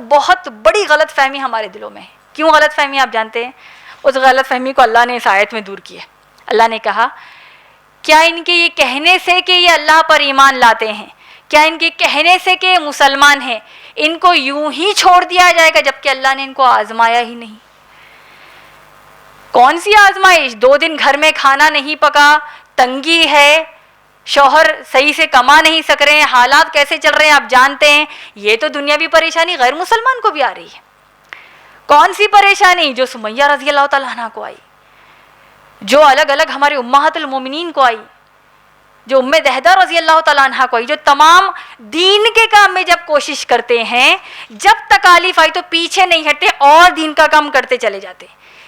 بڑی غلط فہمی ہمارے دلوں میں ہے. کیوں غلط فہمی؟ آپ جانتے ہیں. اس غلط فہمی کو اللہ نے اس آیت میں دور کیا. اللہ نے کہا, کیا ان کے یہ کہنے سے کہ یہ اللہ پر ایمان لاتے ہیں, کیا ان کے کہنے سے کہ یہ مسلمان ہیں, ان کو یوں ہی چھوڑ دیا جائے گا جبکہ اللہ نے ان کو آزمایا ہی نہیں؟ کون سی آزمائش؟ 2 دن گھر میں کھانا نہیں پکا, تنگی ہے, شوہر صحیح سے کما نہیں سک رہے ہیں, حالات کیسے چل رہے ہیں آپ جانتے ہیں. یہ تو دنیاوی پریشانی غیر مسلمان کو بھی آ رہی ہے. کون سی پریشانی؟ جو سمیہ رضی اللہ تعالیٰ عنہ کو آئی, جو الگ الگ ہمارے امہات المومنین کو آئی, جو ام دہدہ رضی اللہ تعالیٰ عنہ کو آئی, جو تمام دین کے کام میں جب کوشش کرتے ہیں, جب تکالیف آئی تو پیچھے نہیں ہٹتے اور دین کا کام کرتے چلے جاتے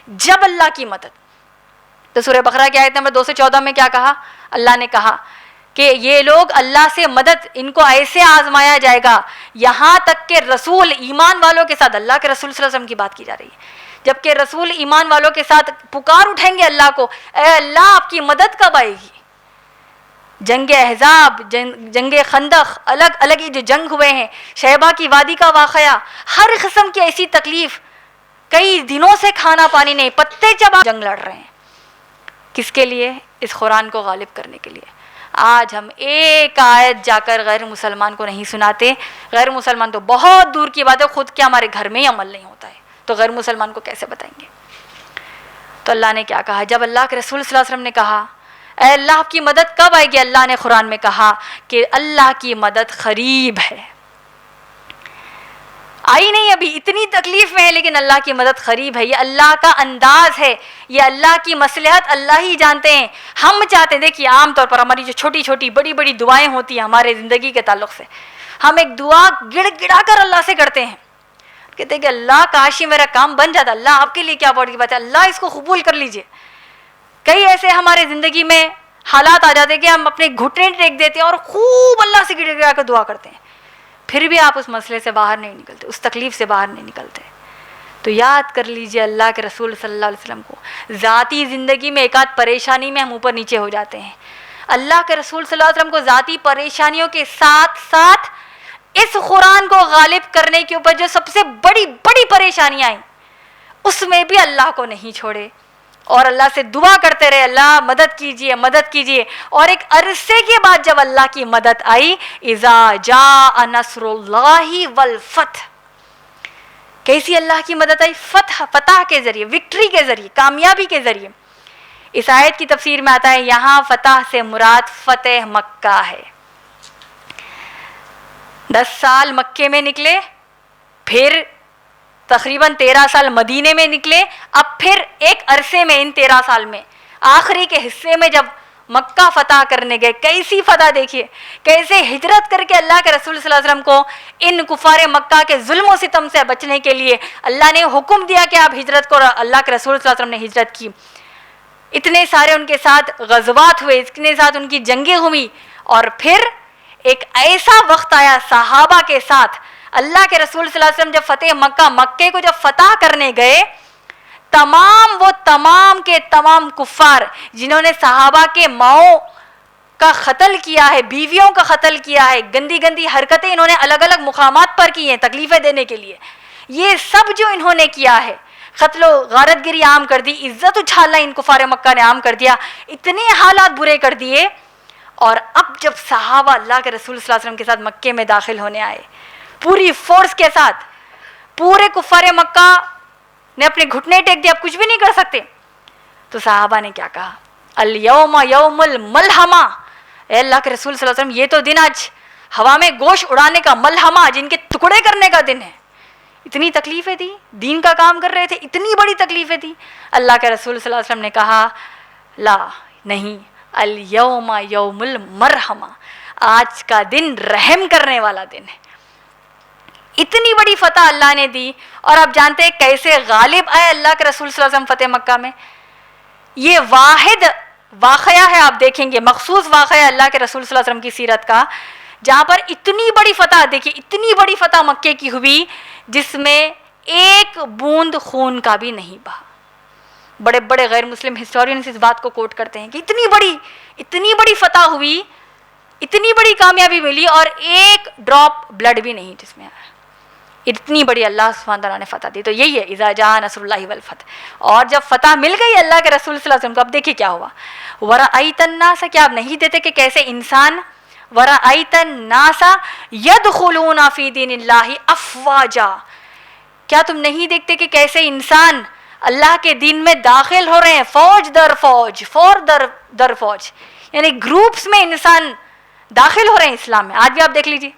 جب اللہ کی مدد. تو سورہ بقرہ کی آیت نمبر 214 میں کیا کہا؟ اللہ نے کہا کہ یہ لوگ اللہ سے مدد, ان کو ایسے آزمایا جائے گا, یہاں تک کہ رسول ایمان والوں کے ساتھ, اللہ کے رسول صلی اللہ علیہ وسلم کی بات کی جا رہی ہے, جبکہ رسول ایمان والوں کے ساتھ پکار اٹھیں گے اللہ کو, اے اللہ آپ کی مدد کب آئے گی؟ جنگ احزاب, جنگ خندق, الگ الگ یہ جو جنگ ہوئے ہیں, شیبہ کی وادی کا واقعہ, ہر قسم کی ایسی تکلیف, کئی دنوں سے کھانا پانی نہیں, پتے چبا جنگ لڑ رہے ہیں. کس کے لیے؟ اس قرآن کو غالب کرنے کے لیے. آج ہم ایک آیت جا کر غیر مسلمان کو نہیں سناتے. غیر مسلمان تو بہت دور کی بات ہے, خود کیا ہمارے گھر میں ہی عمل نہیں ہوتا ہے, تو غیر مسلمان کو کیسے بتائیں گے؟ تو اللہ نے کیا کہا جب اللہ کے رسول صلی اللہ علیہ وسلم نے کہا اے اللہ آپ کی مدد کب آئے گی؟ اللہ نے قرآن میں کہا کہ اللہ کی مدد قریب ہے. آئی نہیں ابھی, اتنی تکلیف میں ہے, لیکن اللہ کی مدد قریب ہے. یہ اللہ کا انداز ہے, یہ اللہ کی مصلحت اللہ ہی جانتے ہیں. ہم چاہتے ہیں, دیکھیے عام طور پر ہماری جو چھوٹی چھوٹی بڑی بڑی دعائیں ہوتی ہیں ہمارے زندگی کے تعلق سے, ہم ایک دعا گڑ گڑا کر اللہ سے کرتے ہیں, کہتے ہیں کہ اللہ کاش میرا کام بن جاتا, اللہ آپ کے لیے کیا بڑی بات ہے, اللہ اس کو قبول کر لیجئے. کئی ایسے ہمارے زندگی میں حالات آ جاتے ہیں کہ ہم اپنے گھٹنے ٹیک دیتے ہیں اور خوب اللہ سے گڑ گڑا کر دعا کرتے ہیں, پھر بھی آپ اس مسئلے سے باہر نہیں نکلتے, اس تکلیف سے باہر نہیں نکلتے. تو یاد کر لیجئے اللہ کے رسول صلی اللہ علیہ وسلم کو. ذاتی زندگی میں ایک آدھ پریشانی میں ہم اوپر نیچے ہو جاتے ہیں, اللہ کے رسول صلی اللہ علیہ وسلم کو ذاتی پریشانیوں کے ساتھ ساتھ اس قرآن کو غالب کرنے کے اوپر جو سب سے بڑی بڑی پریشانیاں آئیں, اس میں بھی اللہ کو نہیں چھوڑے, اور اللہ سے دعا کرتے رہے اللہ مدد کیجیے مدد کیجیے. اور ایک عرصے کے بعد جب اللہ کی مدد آئی, اذا جاء نصر اللہ والفتح, کیسی اللہ کی مدد آئی؟ فتح کے ذریعے, وکٹری کے ذریعے, کامیابی کے ذریعے. اس آیت کی تفسیر میں آتا ہے یہاں فتح سے مراد فتح مکہ ہے. 10 سال مکے میں نکلے, پھر تقریباً 13 سال مدینے میں نکلے, اب پھر ایک عرصے میں ان 13 سال میں آخری کے حصے میں جب مکہ فتح کرنے گئے, کیسی فتح دیکھیے, کیسے ہجرت کر کے اللہ کے رسول صلی اللہ علیہ وسلم کو ان کفار مکہ کے ظلم و ستم سے بچنے کے لیے اللہ نے حکم دیا کہ آپ ہجرت کرو. اللہ کے رسول صلی اللہ علیہ وسلم نے ہجرت کی. اتنے سارے ان کے ساتھ غزوات ہوئے, اتنے ساتھ ان کی جنگیں ہوئی, اور پھر ایک ایسا وقت آیا صحابہ کے ساتھ اللہ کے رسول صلی اللہ علیہ وسلم جب فتح مکہ, مکے کو جب فتح کرنے گئے, تمام کے تمام کفار جنہوں نے صحابہ کے ماؤں کا قتل کیا ہے, بیویوں کا قتل کیا ہے, گندی گندی حرکتیں انہوں نے الگ الگ مقامات پر کی ہیں تکلیفیں دینے کے لیے, یہ سب جو انہوں نے کیا ہے, قتل و غارت گری عام کر دی, عزت اچھالنا ان کفار مکہ نے عام کر دیا, اتنے حالات برے کر دیے. اور اب جب صحابہ اللہ کے رسول صلی اللہ علیہ وسلم کے ساتھ مکے میں داخل ہونے آئے پوری فورس کے ساتھ, پورے کفار مکہ نے اپنے گھٹنے ٹیک دیا, اب کچھ بھی نہیں کر سکتے. تو صحابہ نے کیا کہا, الیوم یوم الملحمہ, اے اللہ کے رسول صلی اللہ علیہ وسلم یہ تو دن آج ہوا میں گوشت اڑانے کا, ملحمہ جن کے ٹکڑے کرنے کا دن ہے. اتنی تکلیفیں تھی, دین کا کام کر رہے تھے, اتنی بڑی تکلیفیں تھی. اللہ کے رسول صلی اللہ علیہ وسلم نے کہا لا نہیں, الیوم یوم المرحمہ, آج کا دن رحم کرنے والا دن ہے. اتنی بڑی فتح اللہ نے دی. اور آپ جانتے ہیں کیسے غالب آئے اللہ کے رسول صلی اللہ علیہ وسلم فتح مکہ میں. یہ واحد واقعہ ہے, آپ دیکھیں گے مخصوص واقعہ اللہ کے رسول صلی اللہ علیہ وسلم کی سیرت کا, جہاں پر اتنی بڑی فتح, دیکھیے اتنی بڑی فتح مکے کی ہوئی جس میں ایک بوند خون کا بھی نہیں بہا. بڑے بڑے غیر مسلم ہسٹورینز اس بات کو کوٹ کرتے ہیں کہ اتنی بڑی فتح ہوئی, اتنی بڑی کامیابی ملی, اور ایک ڈراپ بلڈ بھی نہیں جس میں آیا. اتنی بڑی اللہ سبحانہ تعالیٰ نے فتح دی. تو یہی ہے اذا جاء نصر اللہ والفتح. اور جب فتح مل گئی اللہ کے رسول صلی اللہ علیہ وسلم کو, اب دیکھیے کیا ہوا, ورأیت الناس, کیا آپ نہیں دیتے کہ کیسے انسان, ورأیت الناس یدخلون فی دین اللہ افواجا, کیا تم نہیں دیکھتے کہ کیسے انسان اللہ کے دین میں داخل ہو رہے ہیں, فوج در فوج, در فوج, یعنی گروپس میں انسان داخل ہو رہے ہیں اسلام میں. آج بھی آپ دیکھ لیجیے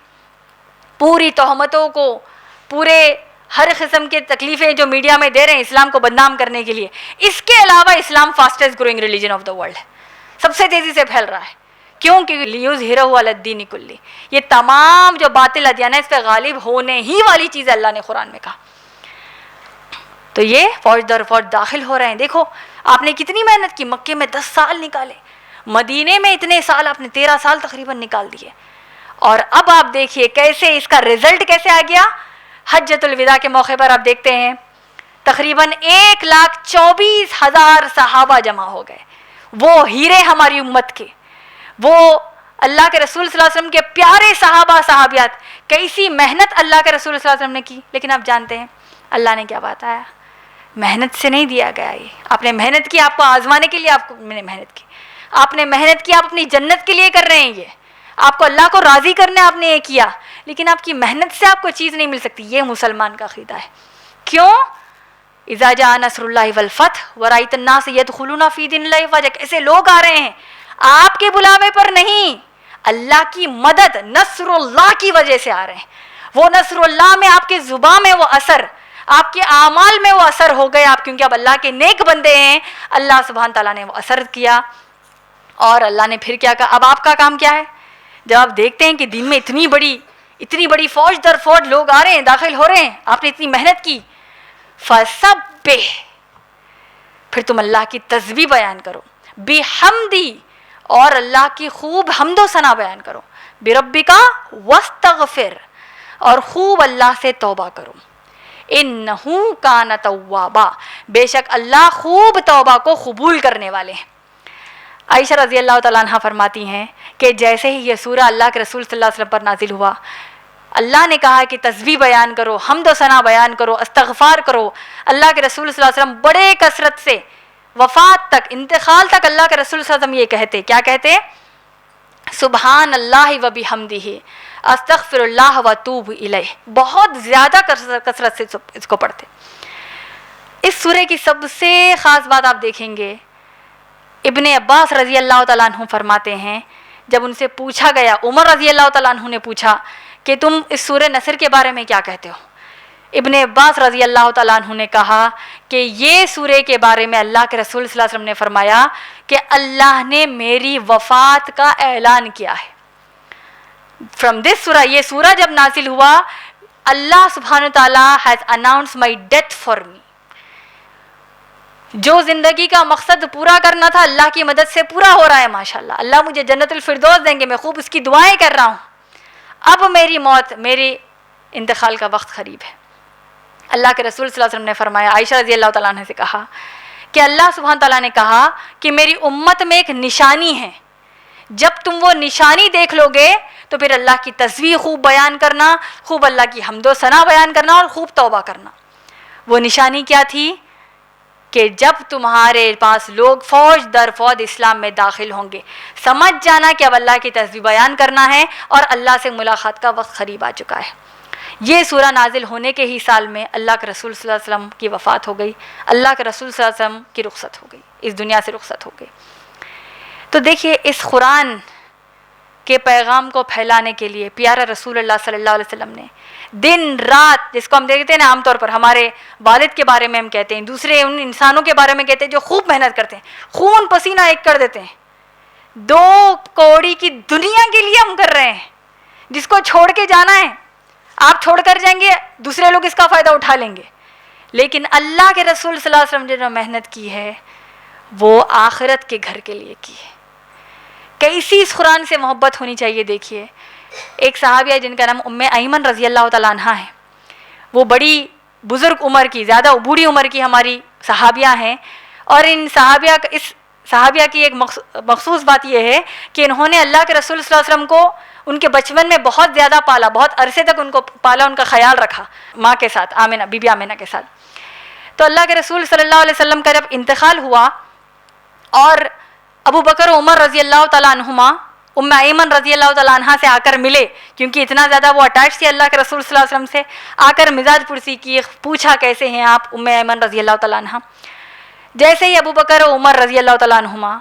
پوری تہمتوں کو, پورے ہر قسم کے تکلیفیں جو میڈیا میں دے رہے ہیں اسلام کو بدنام کرنے کے لیے. اس کے علاوہ Islam fastest growing religion of the world ہے, سب سے تیزی سے پھیل رہا ہے. کیوں کہ لیظہرہ علی الدین کلہ, یہ تمام جو باطل ادیان ہے اس پہ غالب ہونے ہی والی چیز ہے, اللہ نے قرآن میں کہا. تو یہ فوج در فوج داخل ہو رہے ہیں. دیکھو آپ نے کتنی محنت کی, مکے میں 10 سال نکالے, مدینے میں اتنے سال, آپ نے 13 سال تقریباً نکال دیے. اور اب آپ دیکھیے کیسے اس کا رزلٹ کیسے آ گیا. حجۃ الوداع کے موقع پر آپ دیکھتے ہیں تقریباً 1,24,000 صحابہ جمع ہو گئے, وہ ہیرے ہماری امت کے, وہ اللہ کے رسول صلی اللہ علیہ وسلم کے پیارے صحابہ صحابیات. کیسی محنت اللہ کے رسول صلی اللہ علیہ وسلم نے کی. لیکن آپ جانتے ہیں اللہ نے کیا بتایا, محنت سے نہیں دیا گیا. یہ آپ نے محنت کی, آپ کو آزمانے کے لیے آپ کو میں نے محنت کی, آپ نے محنت کی, آپ اپنی جنت کے لیے کر رہے ہیں, یہ آپ کو اللہ کو راضی کرنے آپ نے یہ کیا, لیکن آپ کی محنت سے آپ کو چیز نہیں مل سکتی. یہ مسلمان کا عقیدہ ہے. کیوں؟ اذا جاء نصر اللہ والفتح ورأیت الناس یدخلون فی دین اللہ افواجا, ایسے لوگ آ رہے ہیں آپ کے بلاوے پر نہیں, اللہ کی مدد نصر اللہ کی وجہ سے آ رہے ہیں. وہ نصر اللہ میں آپ کے زبان میں وہ اثر, آپ کے اعمال میں وہ اثر ہو گئے آپ, کیونکہ اب اللہ کے نیک بندے ہیں, اللہ سبحانہ تعالیٰ نے وہ اثر کیا. اور اللہ نے پھر کیا کہا, اب آپ کا کام کیا ہے. جب آپ دیکھتے ہیں کہ دین میں اتنی بڑی فوج در فوج لوگ آ رہے ہیں, داخل ہو رہے ہیں, آپ نے اتنی محنت کی, فسبح, پھر تم اللہ کی تسبیح بیان کرو, بحمدی, اور اللہ کی خوب حمد و ثنا بیان کرو, بربک واستغفر, اور خوب اللہ سے توبہ کرو, انہ کان توابا, بے شک اللہ خوب توبہ کو قبول کرنے والے ہیں. عائشہ رضی اللہ تعالیٰ عنہ فرماتی ہیں کہ جیسے ہی یہ سورہ اللہ کے رسول صلی اللہ علیہ وسلم پر نازل ہوا, اللہ نے کہا کہ تسبیح بیان کرو, حمد و ثنا بیان کرو, استغفار کرو. اللہ کے رسول صلی اللہ علیہ وسلم بڑے کثرت سے وفات تک، انتقال تک اللہ کے رسول صلی اللہ علیہ وسلم یہ کہتے، کیا کہتے؟ سبحان اللہ و بحمدہ استغفر اللہ و اتوب الیہ. بہت زیادہ کثرت سے اس کو پڑھتے. اس سورہ کی سب سے خاص بات آپ دیکھیں گے، ابن عباس رضی اللہ تعالیٰ عنہ فرماتے ہیں جب ان سے پوچھا گیا، عمر رضی اللہ تعالیٰ عنہ نے پوچھا کہ تم اس سورہ نصر کے بارے میں کیا کہتے ہو؟ ابن عباس رضی اللہ تعالیٰ عنہ نے کہا کہ یہ سورہ کے بارے میں اللہ کے رسول صلی اللہ علیہ وسلم نے فرمایا کہ اللہ نے میری وفات کا اعلان کیا ہے. فرام دس سورہ، یہ سورہ جب نازل ہوا، اللہ سبحانہ تعالیٰ has announce my death for me. جو زندگی کا مقصد پورا کرنا تھا اللہ کی مدد سے پورا ہو رہا ہے ماشاءاللہ. اللہ مجھے جنت الفردوس دیں گے، میں خوب اس کی دعائیں کر رہا ہوں. اب میری موت، میری انتقال کا وقت قریب ہے. اللہ کے رسول صلی اللہ علیہ وسلم نے فرمایا، عائشہ رضی اللہ تعالیٰ عنہ سے کہا کہ اللہ سبحانہ تعالیٰ نے کہا کہ میری امت میں ایک نشانی ہے، جب تم وہ نشانی دیکھ لو گے تو پھر اللہ کی تسبیح خوب بیان کرنا، خوب اللہ کی حمد و ثنا بیان کرنا اور خوب توبہ کرنا. وہ نشانی کیا تھی؟ کہ جب تمہارے پاس لوگ فوج در فوج اسلام میں داخل ہوں گے، سمجھ جانا کہ اب اللہ کی تسبیح بیان کرنا ہے اور اللہ سے ملاقات کا وقت قریب آ چکا ہے. یہ سورہ نازل ہونے کے ہی سال میں اللہ کے رسول صلی اللہ علیہ وسلم کی وفات ہو گئی، اللہ کے رسول صلی اللہ علیہ وسلم کی رخصت ہو گئی، اس دنیا سے رخصت ہو گئی. تو دیکھیے اس قرآن کے پیغام کو پھیلانے کے لیے پیارا رسول اللہ صلی اللہ علیہ وسلم نے دن رات، جس کو ہم دیکھتے ہیں نا عام طور پر ہمارے والد کے بارے میں ہم کہتے ہیں، دوسرے ان انسانوں کے بارے میں کہتے ہیں جو خوب محنت کرتے ہیں، خون پسینہ ایک کر دیتے ہیں، 2 کوڑی کی دنیا کے لیے ہم کر رہے ہیں، جس کو چھوڑ کے جانا ہے. آپ چھوڑ کر جائیں گے، دوسرے لوگ اس کا فائدہ اٹھا لیں گے. لیکن اللہ کے رسول صلی اللہ علیہ وسلم نے جو محنت کی ہے وہ آخرت کے گھر کے لیے کی ہے. کیسی اس قرآن سے محبت ہونی چاہیے. دیکھیے ایک صحابیہ جن کا نام ام ایمن رضی اللہ تعالیٰ عنہ ہے، وہ بڑی بزرگ عمر کی، زیادہ بوڑھی عمر کی ہماری صحابیہ ہیں. اور ان صحابیہ کی ایک مخصوص بات یہ ہے کہ انہوں نے اللہ کے رسول صلی اللہ علیہ وسلم کو ان کے بچپن میں بہت زیادہ پالا، بہت عرصے تک ان کو پالا، ان کا خیال رکھا ماں کے ساتھ، آمنہ بی بی آمنہ کے ساتھ. تو اللہ کے رسول صلی اللہ علیہ وسلم کا جب انتقال ہوا اور ابو بکر و عمر رضی اللہ تعالیٰ عنہما ام ایمن رضی اللہ تعالیٰ عنہ سے آ کر ملے، کیونکہ اتنا زیادہ وہ اٹیچ تھے اللہ کے رسول صلی اللہ علیہ وسلم سے، آ کر مزاج پرسی کی، پوچھا کیسے ہیں آپ ام ایمن رضی اللہ تعالیٰ عنہ. جیسے ہی ابو بکر و عمر رضی اللہ تعالیٰ عنہما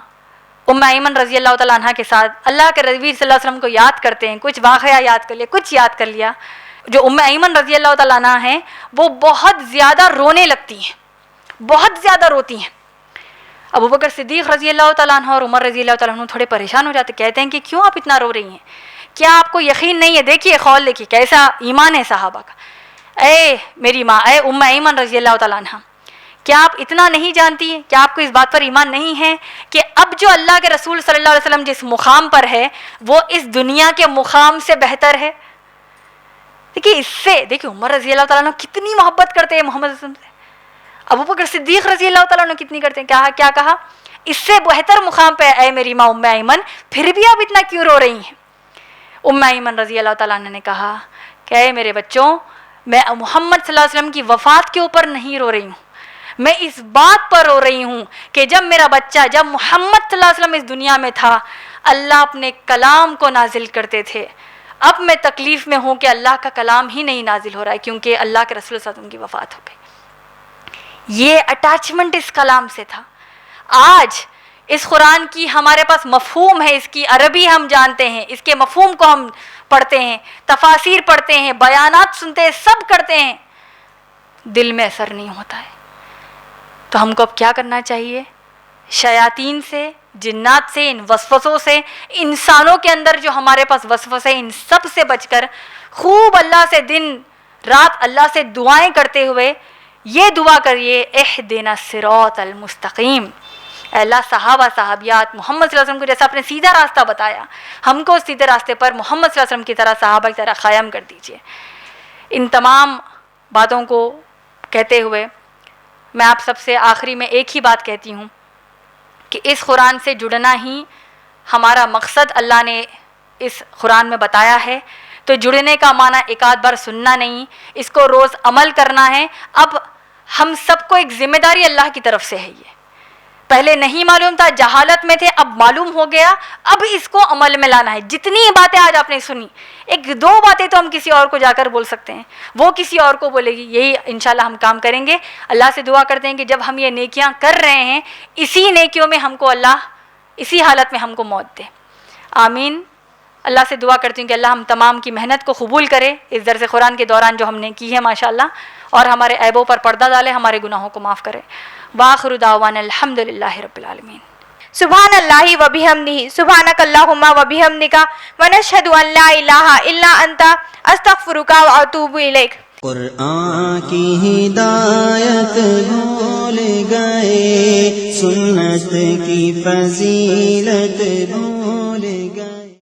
ام ایمن رضی اللہ تعالیٰ عنہ کے ساتھ اللہ کے نبی صلی اللہ علیہ وسلم کو یاد کرتے ہیں، کچھ واقعہ یاد کر لیا، کچھ یاد کر لیا. جو ام ایمن رضی اللہ تعالیٰ عنہ ہیں وہ بہت زیادہ رونے لگتی ہیں، بہت زیادہ روتی ہیں. ابو بکر صدیق رضی اللہ تعالیٰ عنہ اور عمر رضی اللہ تعالیٰ عنہ تھوڑے پریشان ہو جاتے، کہتے ہیں کہ کیوں آپ اتنا رو رہی ہیں، کیا آپ کو یقین نہیں ہے؟ دیکھیے خول، دیکھیے کیسا ایمان ہے صحابہ کا. اے میری ماں، اے ام ایمن رضی اللہ تعالیٰ عنہ، کیا آپ اتنا نہیں جانتی ہیں؟ کیا آپ کو اس بات پر ایمان نہیں ہے کہ اب جو اللہ کے رسول صلی اللہ علیہ وسلم جس مقام پر ہے وہ اس دنیا کے مقام سے بہتر ہے؟ دیکھیے اس سے، دیکھیے عمر رضی اللہ تعالیٰ عنہ کتنی محبت کرتے ہیں محمد صلی اللہ علیہ وسلم سے، ابو بکر صدیق رضی اللہ تعالیٰ عنہ کتنی کرتے ہیں. کیا کہا؟ اس سے بہتر مقام پہ اے میری ماں ام ایمن، پھر بھی آپ اتنا کیوں رو رہی ہیں؟ ام ایمن رضی اللہ تعالیٰ عنہ نے کہا کہ اے میرے بچوں، میں محمد صلی اللہ علیہ وسلم کی وفات کے اوپر نہیں رو رہی ہوں، میں اس بات پر رو رہی ہوں کہ جب میرا بچہ، جب محمد صلی اللہ علیہ وسلم اس دنیا میں تھا، اللہ اپنے کلام کو نازل کرتے تھے. اب میں تکلیف میں ہوں کہ اللہ کا کلام ہی نہیں نازل ہو رہا ہے کیونکہ اللہ کے رسول صلی اللہ علیہ وسلم کی وفات ہو گئی. یہ اٹیچمنٹ اس کلام سے تھا. آج اس قرآن کی ہمارے پاس مفہوم ہے، اس کی عربی ہم جانتے ہیں، اس کے مفہوم کو ہم پڑھتے ہیں، تفاسیر پڑھتے ہیں، بیانات سنتے ہیں، سب کرتے ہیں، دل میں اثر نہیں ہوتا ہے. تو ہم کو اب کیا کرنا چاہیے؟ شیاطین سے، جنات سے، ان وسوسوں سے، انسانوں کے اندر جو ہمارے پاس وسوسے، ان سب سے بچ کر خوب اللہ سے دن رات اللہ سے دعائیں کرتے ہوئے یہ دعا کریے، اہدنا الصراط المستقیم. اے اللہ صحابہ صحابیات محمد صلی اللہ علیہ وسلم کو جیسا آپ نے سیدھا راستہ بتایا، ہم کو سیدھے راستے پر محمد صلی اللہ علیہ وسلم کی طرح، صحابہ کی طرح قائم کر دیجیے. ان تمام باتوں کو کہتے ہوئے میں آپ سب سے آخری میں ایک ہی بات کہتی ہوں کہ اس قرآن سے جڑنا ہی ہمارا مقصد اللہ نے اس قرآن میں بتایا ہے. تو جڑنے کا معنی ایک آدھ بار سننا نہیں، اس کو روز عمل کرنا ہے. اب ہم سب کو ایک ذمہ داری اللہ کی طرف سے ہے، یہ پہلے نہیں معلوم تھا، جہالت میں تھے، اب معلوم ہو گیا، اب اس کو عمل میں لانا ہے. جتنی باتیں آج آپ نے سنی، ایک دو باتیں تو ہم کسی اور کو جا کر بول سکتے ہیں، وہ کسی اور کو بولے گی. یہی انشاءاللہ ہم کام کریں گے. اللہ سے دعا کرتے ہیں کہ جب ہم یہ نیکیاں کر رہے ہیں، اسی نیکیوں میں ہم کو اللہ اسی حالت میں ہم کو موت دے. آمین. اللہ سے دعا کرتی ہوں کہ اللہ ہم تمام کی محنت کو قبول کرے اس درس قرآن کے دوران جو ہم نے کی ہے ماشاءاللہ، اور ہمارے عیبوں پر پردہ ڈالے، ہمارے گناہوں کو معاف کرے. وآخر دعوانا الحمدللہ رب العالمین. سبحان اللہ و بحمدہ، سبحانک اللہم و بحمدک، ونشہد ان لا الہ الا انت، استغفرک و اتوب الیک. قرآن کی ہدایت بھول گئے، سنت کی فضیلت بھول